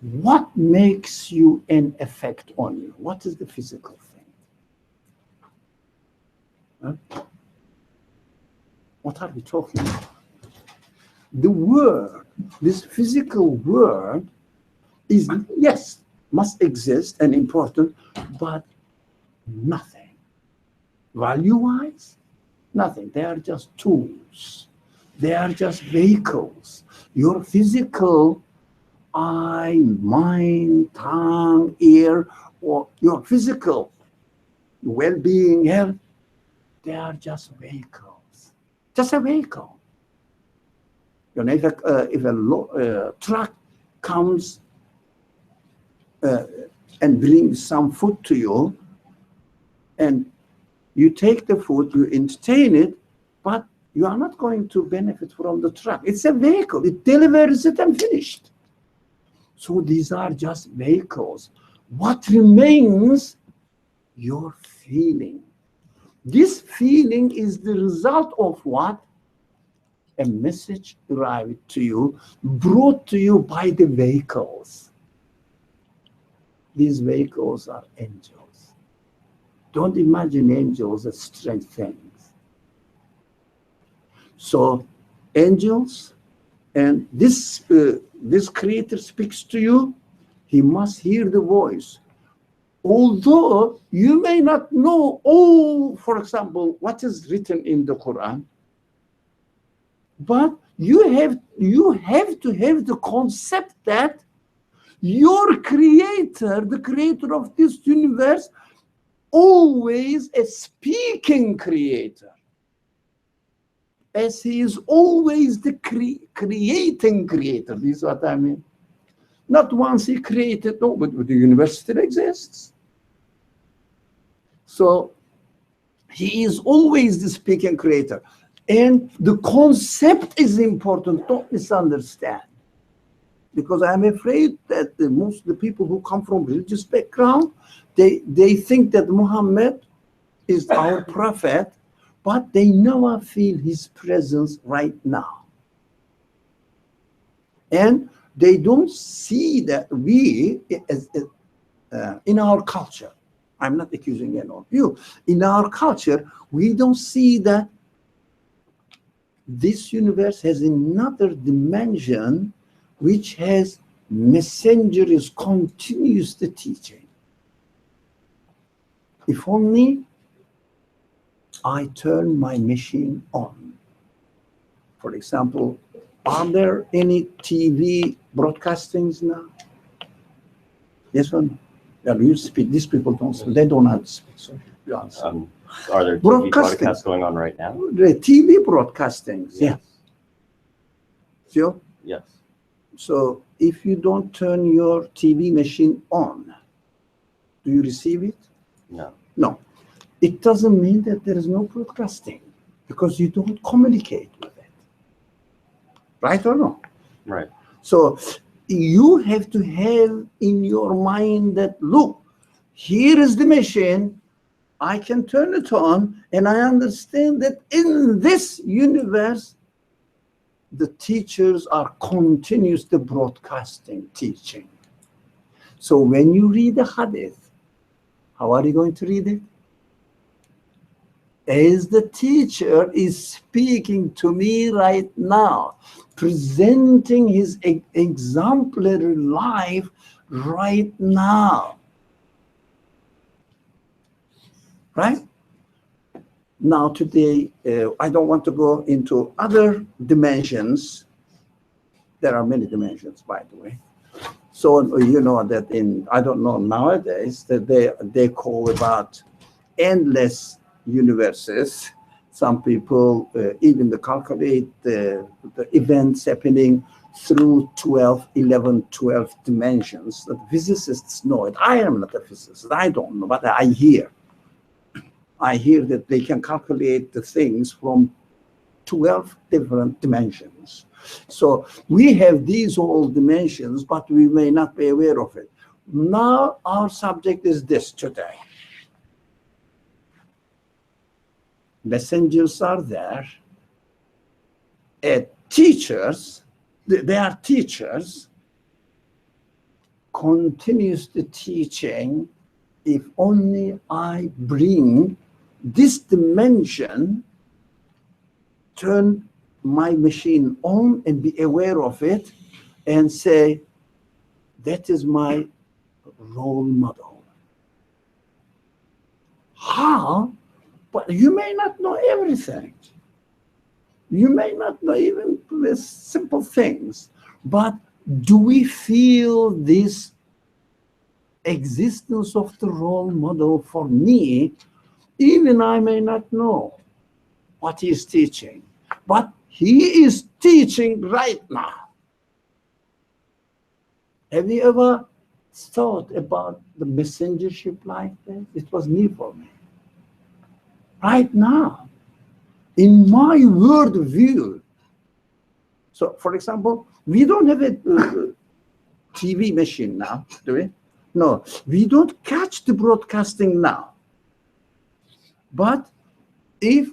Speaker 1: What makes you an effect on you? What is the physical thing? Huh? What are we talking about? The word, this physical word, is, yes, must exist and important, but nothing. Value-wise, nothing. They are just tools. They are just vehicles. Your physical eye, mind, tongue, ear, or your physical well-being, health, they are just vehicles. Just a vehicle. You know, if a truck comes and brings some food to you, And you take the food, you entertain it, but you are not going to benefit from the truck. It's a vehicle. It delivers it and finished. So these are just vehicles. What remains? Your feeling. This feeling is the result of what? A message arrived to you, brought to you by the vehicles. These vehicles are angels. Don't imagine angels as strange things. So angels, and this creator speaks to you, he must hear the voice. Although you may not know all, for example, what is written in the Quran, but you have to have the concept that your creator, the creator of this universe, always a speaking creator, as he is always the creating creator. This is what I mean. Not once he created, no, but the universe still exists. So he is always the speaking creator. And the concept is important. Don't misunderstand. Because I'm afraid that most of the people who come from religious background, they think that Muhammad is our prophet, but they never feel his presence right now. And they don't see that we, in our culture, I'm not accusing any of you, in our culture, we don't see that this universe has another dimension which has messengers continuous the teaching. If only I turn my machine on. For example, are there any TV broadcastings now? Yes or no? Yeah, you speak. These people don't speak. They don't know how to speak. So you answer.
Speaker 4: Are there TV broadcasts going on right now?
Speaker 1: The TV broadcastings, yeah. So,
Speaker 4: Yes.
Speaker 1: so if you don't turn your TV machine on, do you receive it?
Speaker 4: No.
Speaker 1: No. It doesn't mean that there is no broadcasting because you don't communicate with it. Right or no?
Speaker 4: Right.
Speaker 1: So you have to have in your mind that, look, here is the machine, I can turn it on, and I understand that in this universe, the teachers are continuously broadcasting teaching. So when you read the hadith, how are you going to read it? As the teacher is speaking to me right now, presenting his exemplary life right now. Right? Now today, I don't want to go into other dimensions. There are many dimensions, by the way. So you know that I don't know nowadays, that they call about endless universes. Some people even calculate the events happening through 12 dimensions. The physicists know it. I am not a physicist. I don't know, but I hear that they can calculate the things from 12 different dimensions. So we have these all dimensions, but we may not be aware of it. Now our subject is this today. Messengers are there. Teachers, they are teachers, continuous the teaching. If only I bring this dimension, turn my machine on and be aware of it and say, that is my role model. How? But you may not know everything. You may not know even the simple things. But do we feel this existence of the role model for me? Even I may not know what he is teaching, but he is teaching right now. Have you ever thought about the messengership like that? It was new for me. right now, in my worldview. So, for example, we don't have a TV machine now, do we? No, we don't catch the broadcasting now. But if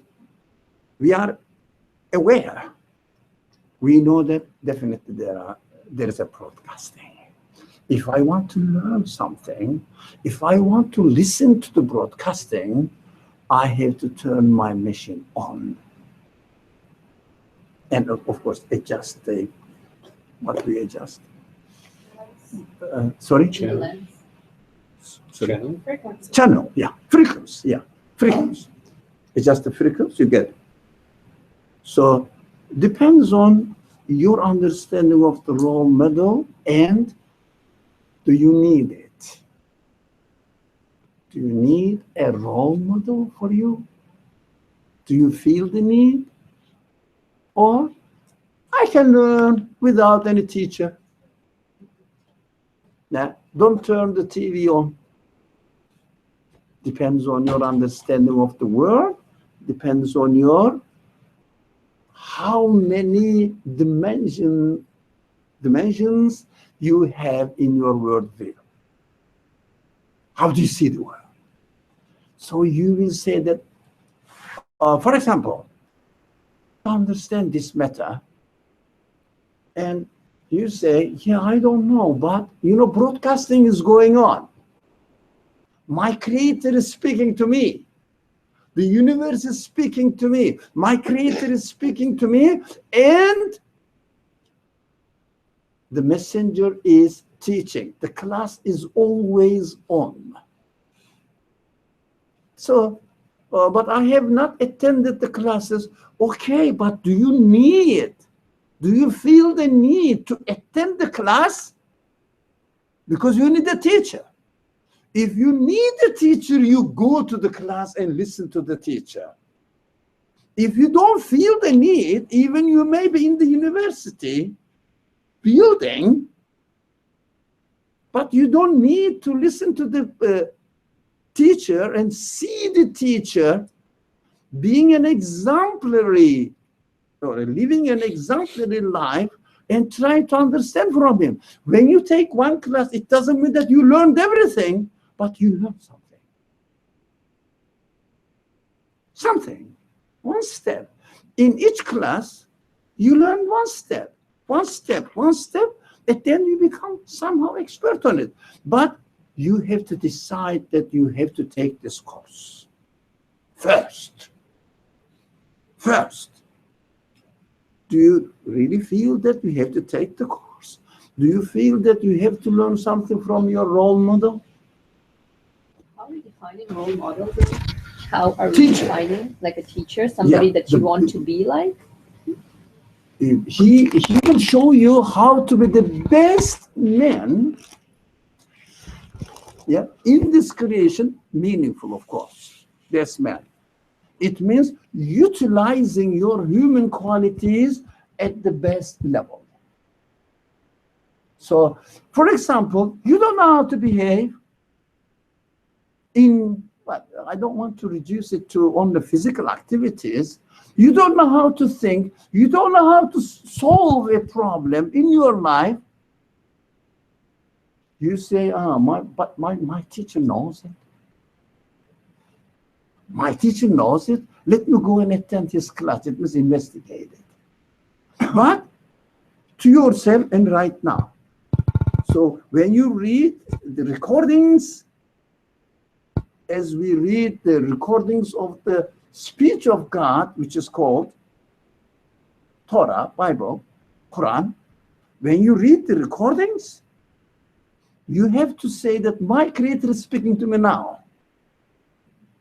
Speaker 1: we are aware, we know that definitely there is a broadcasting. If I want to learn something, if I want to listen to the broadcasting, I have to turn my machine on. And of course, adjust the, what we adjust? Sorry?
Speaker 3: Channel. Channel?
Speaker 2: Frequency.
Speaker 1: Channel, yeah. Frequency, yeah. Frequency. Adjust the frequency, you get it. So, depends on your understanding of the role model and do you need it? Do you need a role model for you? Do you feel the need? Or I can learn without any teacher. Now, don't turn the TV on. Depends on your understanding of the world. Depends on your how many dimensions you have in your worldview. How do you see the world? So you will say that, for example, understand this matter, and you say, yeah, I don't know, but broadcasting is going on. My creator is speaking to me. The universe is speaking to me. My creator is speaking to me, and the messenger is teaching. The class is always on. So, but I have not attended the classes. Okay, but do you feel the need to attend the class? Because you need a teacher. If you need a teacher, you go to the class and listen to the teacher. If you don't feel the need, even you may be in the university building, but you don't need to listen to the teacher and see the teacher being an exemplary or living an exemplary life and try to understand from him. When you take one class, it doesn't mean that you learned everything, but you learned something. Something, one step. In each class, you learn one step, and then you become somehow expert on it. But you have to decide that you have to take this course first. Do you really feel that you have to take the course? Do you feel that you have to learn something from your role model?
Speaker 2: How are we defining role models? How are we defining like a teacher, somebody that you want to be like?
Speaker 1: He will show you how to be the best man, in this creation, meaningful, of course, best man. It means utilizing your human qualities at the best level. So, for example, you don't know how to behave in, I don't want to reduce it to only physical activities. You don't know how to think. You don't know how to solve a problem in your life. You say, but my teacher knows it. My teacher knows it. Let me go and attend his class. It was investigated. But to yourself and right now. So when you read the recordings, as we read the recordings of the speech of God, which is called Torah, Bible, Quran, when you read the recordings, you have to say that my creator is speaking to me now.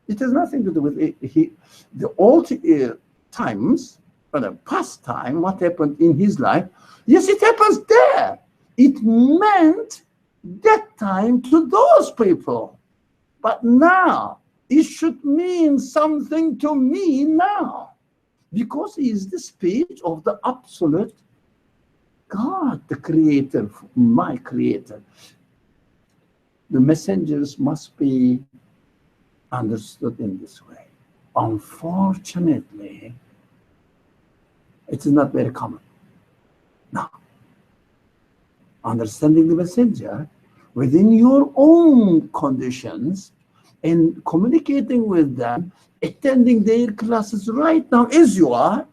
Speaker 1: It has nothing to do with the old times, or the past time, what happened in his life. Yes, it happens there. It meant that time to those people. But now, it should mean something to me now. Because he is the speech of the absolute God, the creator, my creator. The messengers must be understood in this way. Unfortunately, it is not very common. No. Understanding the messenger within your own conditions and communicating with them, attending their classes right now as you are,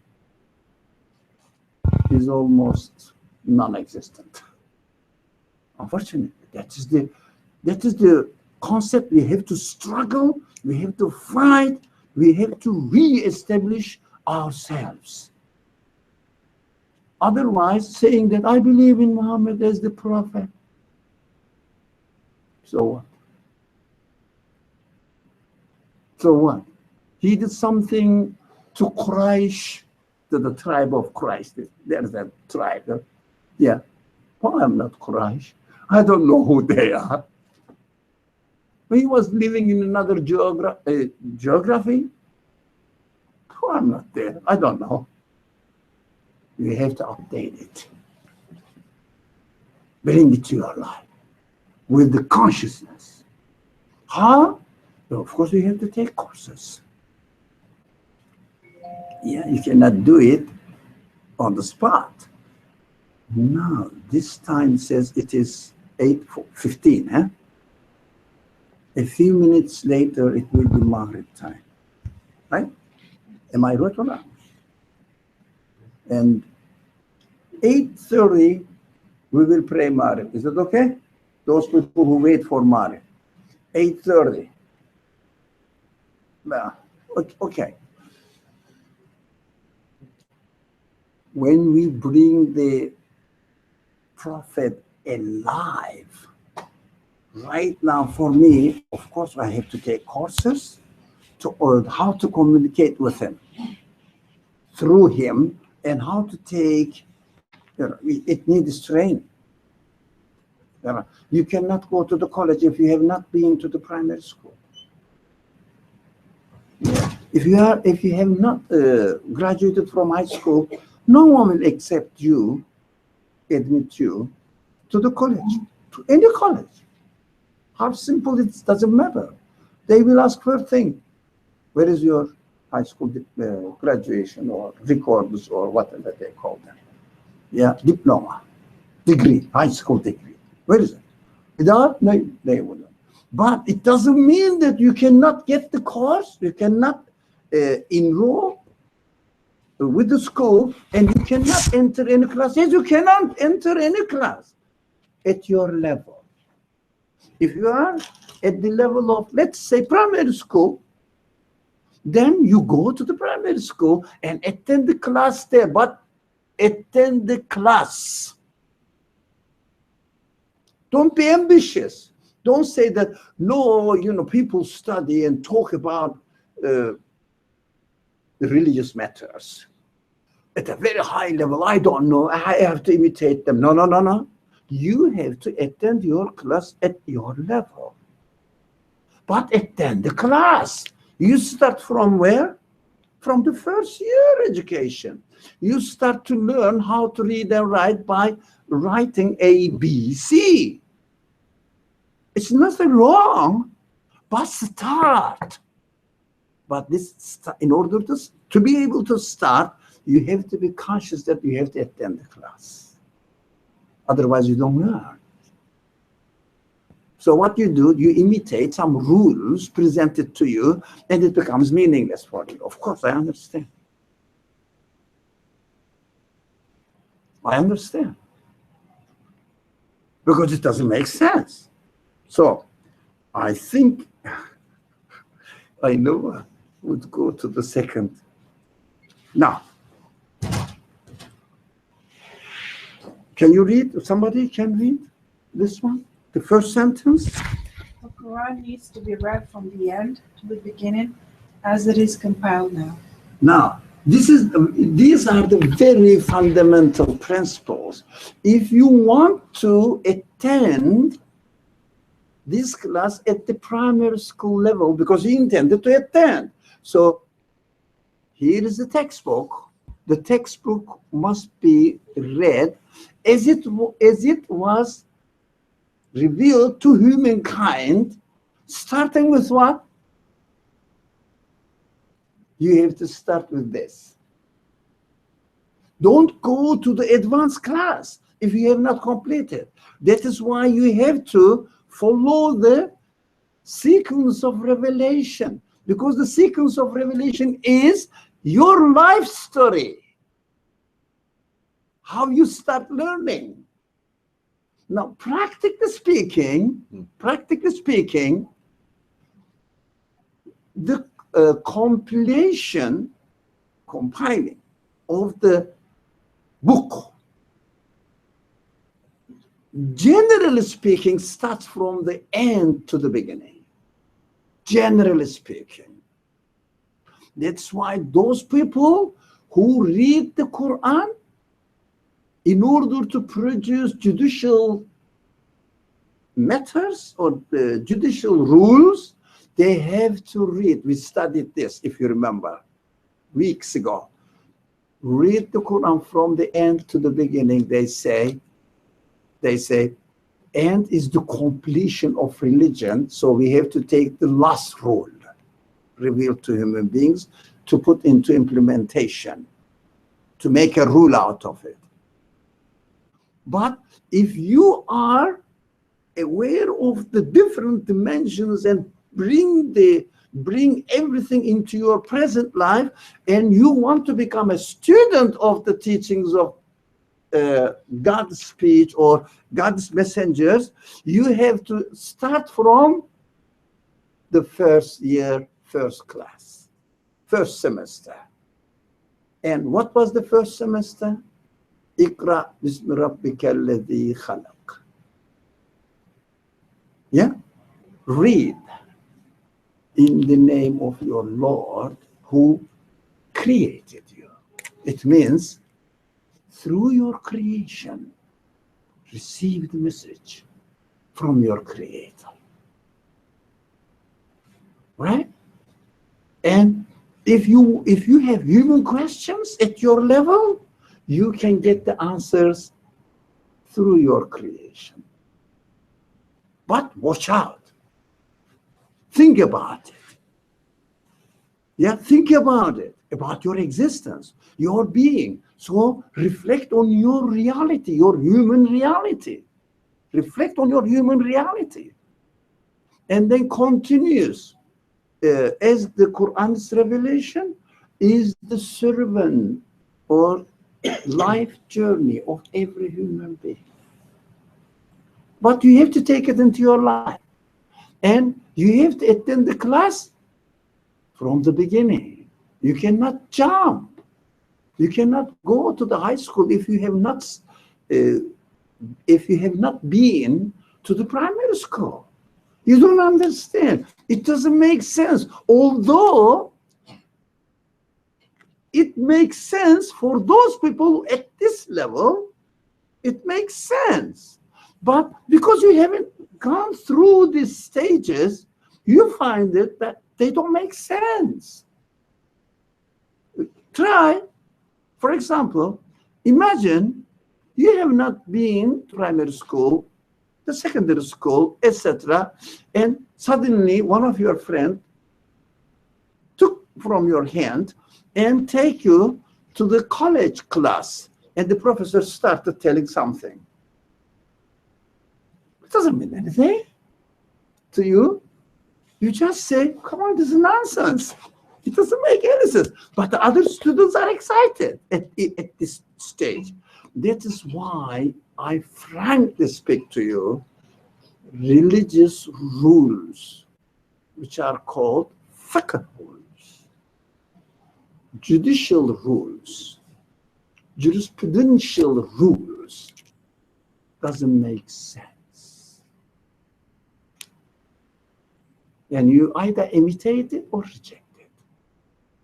Speaker 1: is almost non-existent. Unfortunately, that is the concept. We have to struggle, we have to fight, we have to re-establish ourselves. Otherwise, saying that I believe in Muhammad as the prophet, so what? So what? He did something to Quraysh, to the tribe of Christ. There's that tribe. Yeah. Well, I'm not Quraysh. I don't know who they are. He was living in another geography. Oh, I'm not there. I don't know. You have to update it. Bring it to your life with the consciousness. How? Well, of course, you have to take courses. Yeah, you cannot do it on the spot. No, this time says it is 8:15, huh? A few minutes later, it will be Maghrib time, right? Am I right or not? And 8:30, we will pray Maghrib. Is that okay? Those people who wait for Maghrib. 8:30. No, okay. When we bring the prophet alive, right now for me, of course, I have to take courses on how to communicate with him, through him, and how to take, it needs training. You cannot go to the college if you have not been to the primary school. If you have not graduated from high school, no one will accept you, admit you to the college, to any college. How simple it doesn't matter. They will ask for a thing. Where is your high school graduation or records or whatever they call them? Yeah, diploma, degree, high school degree. Where is it? Without, no, they wouldn't. But it doesn't mean that you cannot get the course, you cannot enroll with the school, and you cannot enter any class. Yes, you cannot enter any class at your level. If you are at the level of, let's say, primary school, then you go to the primary school and attend the class there, but attend the class. Don't be ambitious. Don't say that, no, people study and talk about the religious matters at a very high level. I don't know. I have to imitate them. No. You have to attend your class at your level. But attend the class. You start from where? From the first year education. You start to learn how to read and write by writing A, B, C. It's nothing wrong, but start. But this, in order to be able to start, you have to be conscious that you have to attend the class. Otherwise, you don't learn. So what you do, you imitate some rules presented to you, and it becomes meaningless for you. Of course, I understand. I understand. Because it doesn't make sense. So I think I know I would go to the second. Now, can you read? Somebody can read this one? The first sentence?
Speaker 5: The Quran needs to be read from the end to the beginning as it is compiled now.
Speaker 1: Now, these are the very fundamental principles. If you want to attend this class at the primary school level, because you intended to attend. So here is the textbook. The textbook must be read as it was revealed to humankind, starting with what? You have to start with this. Don't go to the advanced class if you have not completed. That is why you have to follow the sequence of revelation, because the sequence of revelation is your life story. How you start learning. Now, practically speaking, the compiling of the book, generally speaking, starts from the end to the beginning. Generally speaking. That's why those people who read the Quran in order to produce judicial matters or the judicial rules, they have to read. We studied this, if you remember, weeks ago. Read the Quran from the end to the beginning. They say, end is the completion of religion. So we have to take the last rule revealed to human beings to put into implementation, to make a rule out of it. But if you are aware of the different dimensions and bring everything into your present life, and you want to become a student of the teachings of God's speech or God's messengers, you have to start from the first year, first class, first semester. And what was the first semester? Iqra bismi rabbika alladhi khalaq. Yeah? Read in the name of your Lord who created you. It means through your creation, receive the message from your Creator. Right? And if you have human questions at your level, you can get the answers through your creation. But watch out. Think about it. Yeah, think about it, about your existence, your being. So reflect on your reality, your human reality. Reflect on your human reality. And then continues, as the Quran's revelation is the servant or life journey of every human being. But you have to take it into your life. And you have to attend the class from the beginning. You cannot jump. You cannot go to the high school if you have not been to the primary school. You don't understand. It doesn't make sense. Although it makes sense for those people at this level, it makes sense. But because you haven't gone through these stages, you find it that they don't make sense. Try, for example, imagine you have not been to primary school, the secondary school, etc., and suddenly one of your friends took from your hand and take you to the college class, and the professor started telling something. It doesn't mean anything to you. You just say, come on, this is nonsense. It doesn't make any sense. But the other students are excited at this stage. That is why I frankly speak to you, religious rules, which are called fiqh rules, judicial rules, jurisprudential rules, doesn't make sense. And you either imitate it or reject it.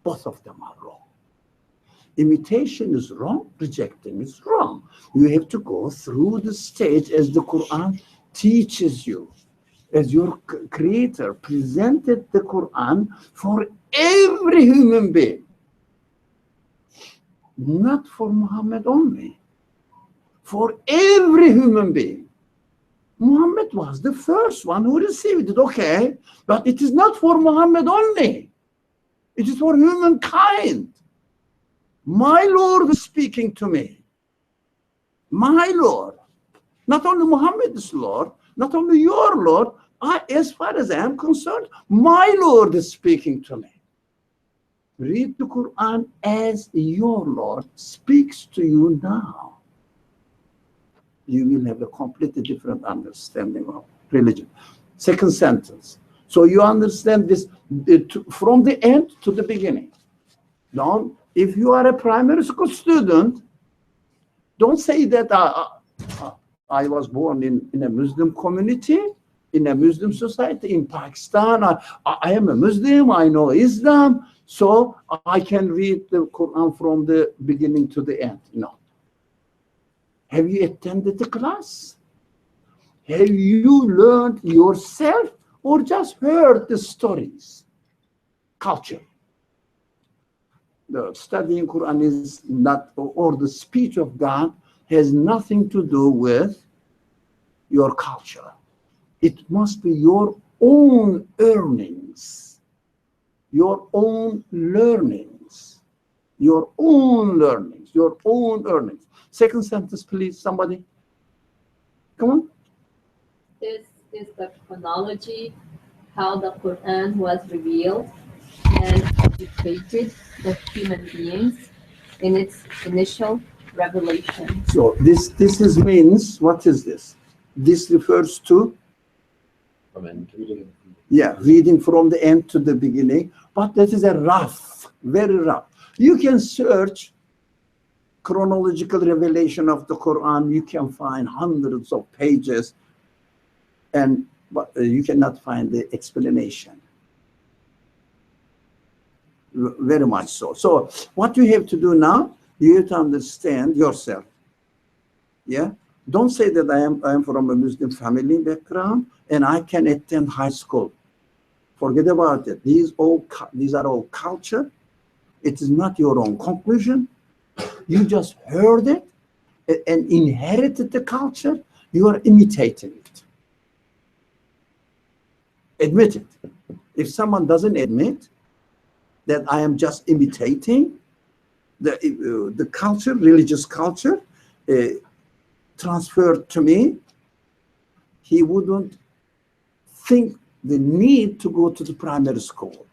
Speaker 1: Both of them are wrong. Imitation is wrong, rejecting is wrong. You have to go through the stage as the Quran teaches you, as your Creator presented the Quran for every human being. Not for Muhammad only, for every human being. Muhammad was the first one who received it, okay, but it is not for Muhammad only. It is for humankind. My Lord is speaking to me. My Lord. Not only Muhammad's Lord, not only your Lord, as far as I am concerned, my Lord is speaking to me. Read the Quran as your Lord speaks to you now. You will have a completely different understanding of religion. Second sentence. So you understand this from the end to the beginning. Now, if you are a primary school student, don't say that I was born in a Muslim community, in a Muslim society in Pakistan. I am a Muslim, I know Islam, so I can read the Quran from the beginning to the end. No. Have you attended the class? Have you learned yourself or just heard the stories? Culture. The studying Quran is not, or the speech of God has nothing to do with your culture. It must be your own earnings, your own learnings, your own learnings, your own earnings. Second sentence, please, somebody. Come on.
Speaker 2: This is the chronology, how the Quran was revealed and educated the human beings in its initial revelation.
Speaker 1: So this means, what is this? This refers to reading from the end to the beginning, but that is a rough, very rough. You can search chronological revelation of the Quran, you can find hundreds of pages, but you cannot find the explanation. Very much so. So what you have to do now, you have to understand yourself. Yeah. Don't say that I am from a Muslim family background and I can attend high school. Forget about it. These are all culture. It is not your own conclusion. You just heard it and inherited the culture. You are imitating it. Admit it. If someone doesn't admit that I am just imitating the culture, religious culture, transferred to me, he wouldn't think the need to go to the primary school.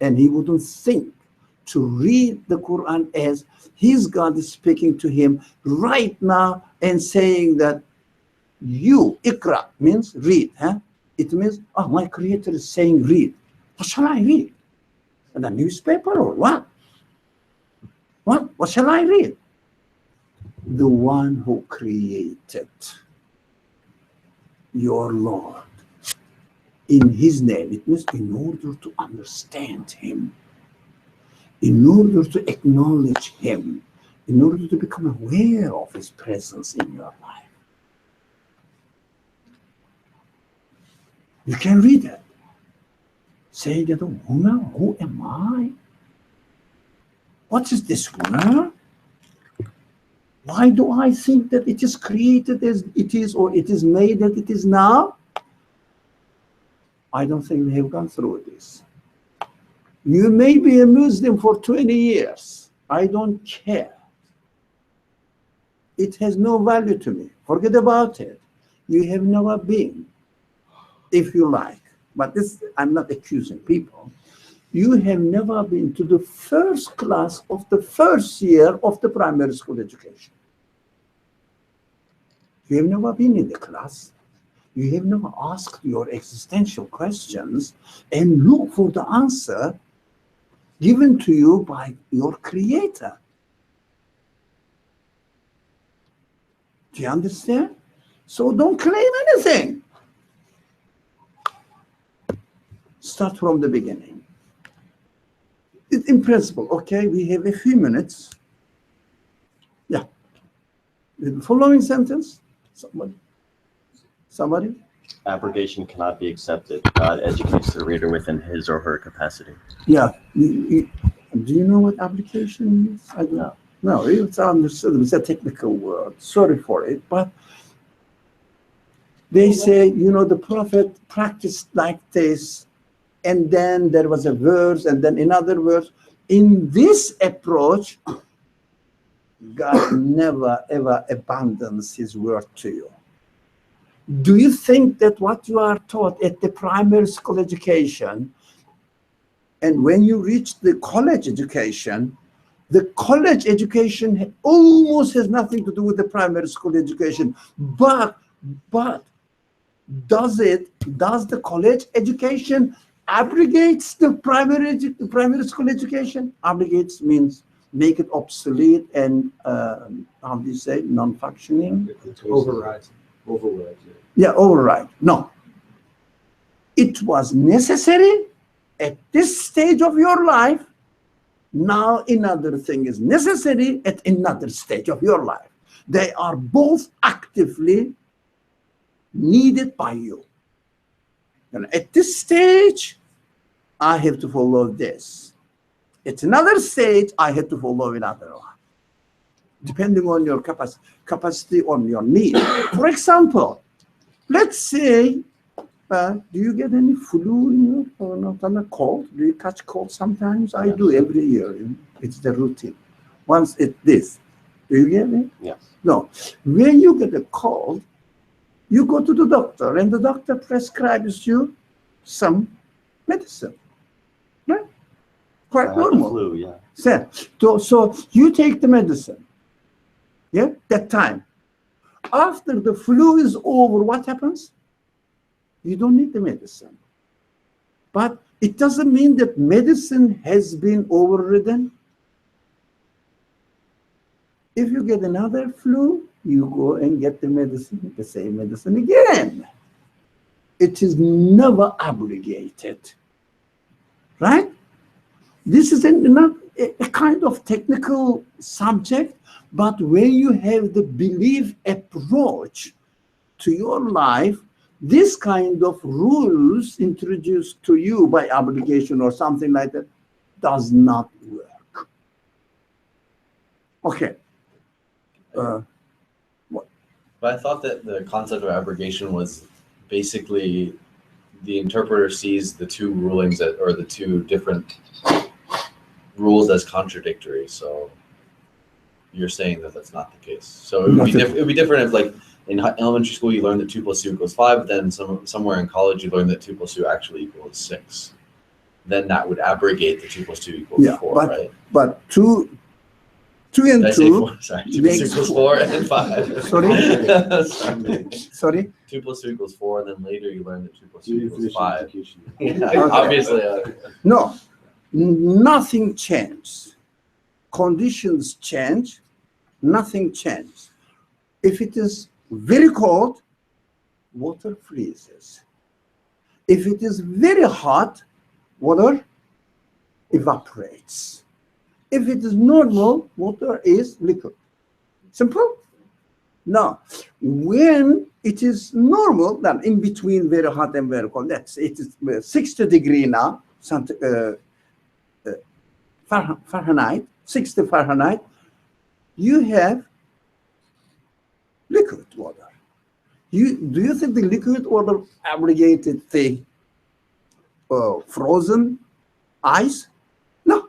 Speaker 1: And he wouldn't think to read the Quran as his God is speaking to him right now and saying that you, ikra, means read. Huh? It means, oh, my Creator is saying read. What shall I read? The newspaper or what? What shall I read? The one who created your Lord in his name. It means in order to understand him, in order to acknowledge him, in order to become aware of his presence in your life. You can read it. Say that, who am I? What is this world? Why do I think that it is created as it is, or it is made as it is now? I don't think we have gone through this. You may be a Muslim for 20 years. I don't care. It has no value to me. Forget about it. You have never been, if you like. But this, I'm not accusing people. You have never been to the first class of the first year of the primary school education. You have never been in the class. You have never asked your existential questions and look for the answer given to you by your Creator. Do you understand? So don't claim anything. Start from the beginning. In principle, okay, we have a few minutes. Yeah. The following sentence, somebody?
Speaker 4: Abrogation cannot be accepted. God educates the reader within his or her capacity.
Speaker 1: Yeah. Do you know what application means? I don't know. No, it's understood. It's a technical word. Sorry for it. But they say, the Prophet practiced like this and then there was a verse, and then another verse. In this approach, God never ever abandons his word to you. Do you think that what you are taught at the primary school education, and when you reach the college education almost has nothing to do with the primary school education, but does the college education abrogates the primary school education? Abrogates means make it obsolete and how do you say, non-functioning?
Speaker 3: Override.
Speaker 1: Yeah, override. No. It was necessary at this stage of your life. Now another thing is necessary at another stage of your life. They are both actively needed by you. And at this stage, I have to follow this. At another stage, I have to follow another one, depending on your capacity, on your need. For example, let's say, do you get any flu in you or not? On a cold? Do you catch cold sometimes? I do every year. It's the routine. Once it's this, do you get it?
Speaker 4: Yes.
Speaker 1: No. When you get a cold, you go to the doctor, and the doctor prescribes you some medicine. Right? Quite normal.
Speaker 4: Flu, yeah.
Speaker 1: So you take the medicine. Yeah, that time. After the flu is over, what happens? You don't need the medicine. But it doesn't mean that medicine has been overridden. If you get another flu, you go and get the medicine, the same medicine again. It is never abrogated. Right? This is not a kind of technical subject, but when you have the belief approach to your life, this kind of rules introduced to you by obligation or something like that does not work. Okay.
Speaker 6: But I thought that the concept of abrogation was basically the interpreter sees the two rulings or the two different rules as contradictory. So you're saying that that's not the case. So it would be different if, like, in elementary school you learn that 2 + 2 = 5. Then somewhere in college you learn that 2 + 2 actually equals 6. Then that would abrogate the 2 + 2 = 4, right?
Speaker 1: But 2 and 2.
Speaker 6: 2 + 2 = 4 and 5.
Speaker 1: Sorry? Sorry?
Speaker 6: 2 + 2 = 4, and then later you learn that 2 + 2
Speaker 3: Definition
Speaker 6: = 5.
Speaker 3: education.
Speaker 6: Yeah, obviously.
Speaker 1: No, nothing changes. Conditions change, nothing changes. If it is very cold, water freezes. If it is very hot, water evaporates. If it is normal, water is liquid. Simple? Now, when it is normal, then in between very hot and very cold, it is 60 degrees now, Fahrenheit, 60 Fahrenheit, you have liquid water. Do you think the liquid water abrogated the frozen ice? No.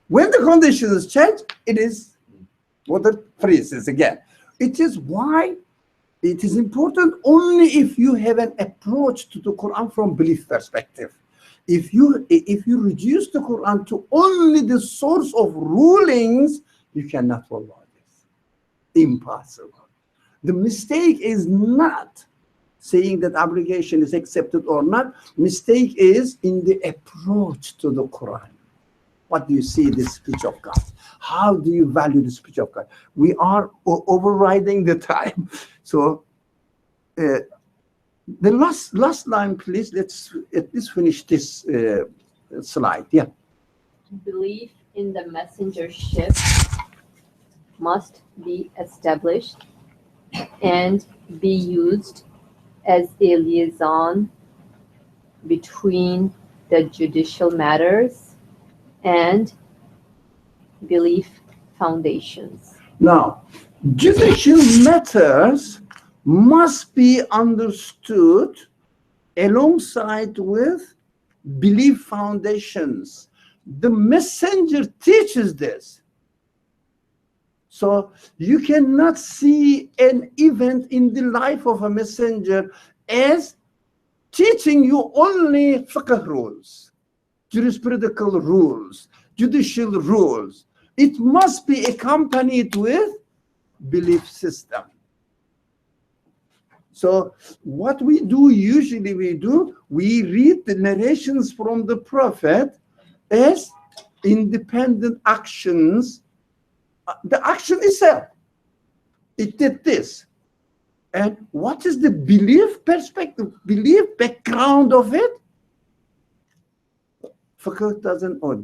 Speaker 1: When the conditions change, it is water freezes again. It is why it is important only if you have an approach to the Quran from belief perspective. If you reduce the Quran to only the source of rulings, you cannot follow this. Impossible. The mistake is not saying that abrogation is accepted or not. Mistake is in the approach to the Quran. What do you see the speech of God? How do you value the speech of God? We are overriding the time. So the last line, please. Let's at least finish this slide. Yeah.
Speaker 2: Belief in the messengership must be established and be used as a liaison between the judicial matters and belief foundations.
Speaker 1: Now, judicial matters must be understood alongside with belief foundations. The messenger teaches this. So you cannot see an event in the life of a messenger as teaching you only fiqh rules, jurisprudential rules, judicial rules. It must be accompanied with belief system. So what we do, usually we read the narrations from the Prophet as independent actions. The action itself, it did this. And what is the belief perspective, belief background of it? Fiqh doesn't, or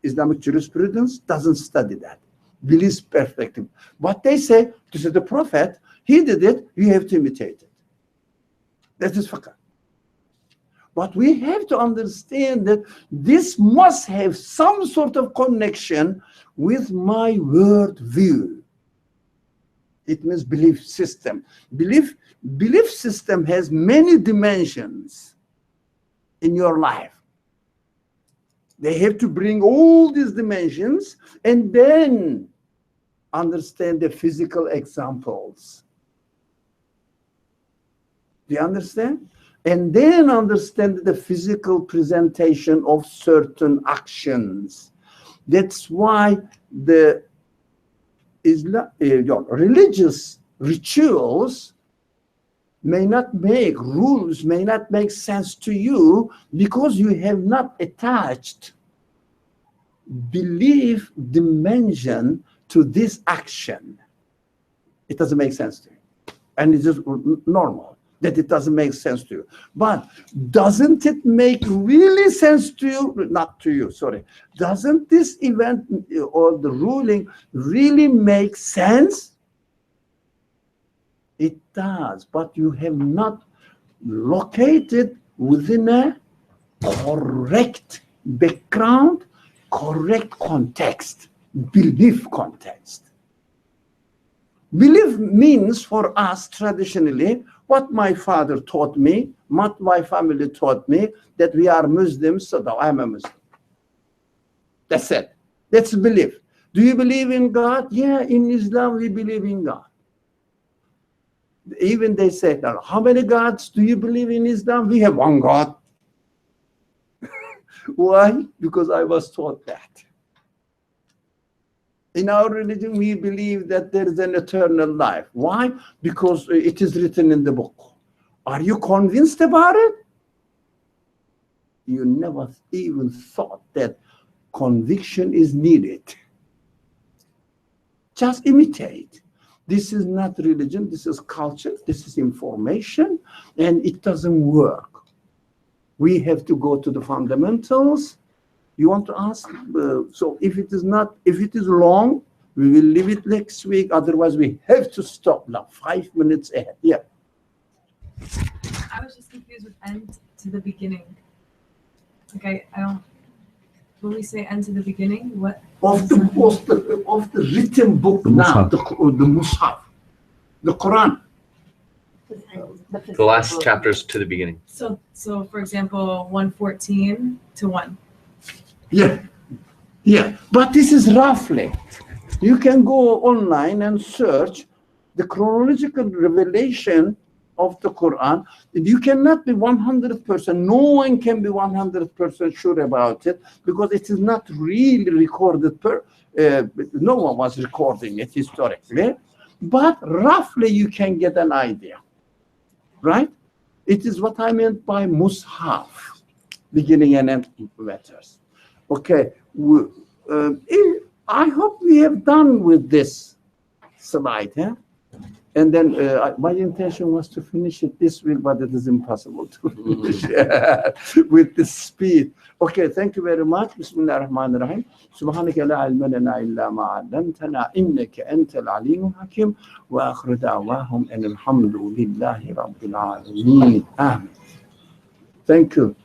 Speaker 1: Islamic jurisprudence doesn't study that. Belief perspective. What they say, this is the Prophet, he did it, you have to imitate it. That is fiqh. But we have to understand that this must have some sort of connection with my world view. It means belief system. Belief system has many dimensions in your life. They have to bring all these dimensions and then understand the physical examples. Do you understand? And then understand the physical presentation of certain actions. That's why the religious rituals may not make, rules may not make sense to you because you have not attached belief dimension to this action. It doesn't make sense to you. And it's just normal that it doesn't make sense to you. But doesn't it make really sense to you? Not to you, sorry. Doesn't this event or the ruling really make sense? It does, but you have not located within a correct background, correct context, belief context. Belief means for us traditionally, what my father taught me, what my family taught me, that we are Muslims, so that I'm a Muslim. That's it. That's belief. Do you believe in God? Yeah, in Islam we believe in God. Even they say, how many gods do you believe in Islam? We have one God. Why? Because I was taught that. In our religion, we believe that there is an eternal life. Why? Because it is written in the book. Are you convinced about it? You never even thought that conviction is needed. Just imitate. This is not religion, this is culture, this is information, and it doesn't work. We have to go to the fundamentals. You want to ask? So if it is long, we will leave it next week. Otherwise, we have to stop now, 5 minutes ahead. Yeah.
Speaker 7: I was just confused with end to the beginning. Like I don't. When we say end to the beginning, what?
Speaker 1: Of the written book now, the Mus'haf, the Quran.
Speaker 6: The last chapters to the beginning.
Speaker 7: So for example, 114 to 1.
Speaker 1: Yeah. But this is roughly. You can go online and search the chronological revelation of the Quran. You cannot be 100%. No one can be 100% sure about it because it is not really recorded. No one was recording it historically. But roughly you can get an idea. Right? It is what I meant by Mus'haf, beginning and end letters. Okay, I hope we have done with this slide, yeah? And then my intention was to finish it this week, but it is impossible to finish with the speed. Okay, thank you very much. Bismillah ar-Rahman ar-Rahim. Subhanaka la ilma lana illa ma 'allamtana innaka antal alimul hakim wa akhiru da'wahum anil hamdulillahi rabbil alamin. Amen. Thank you.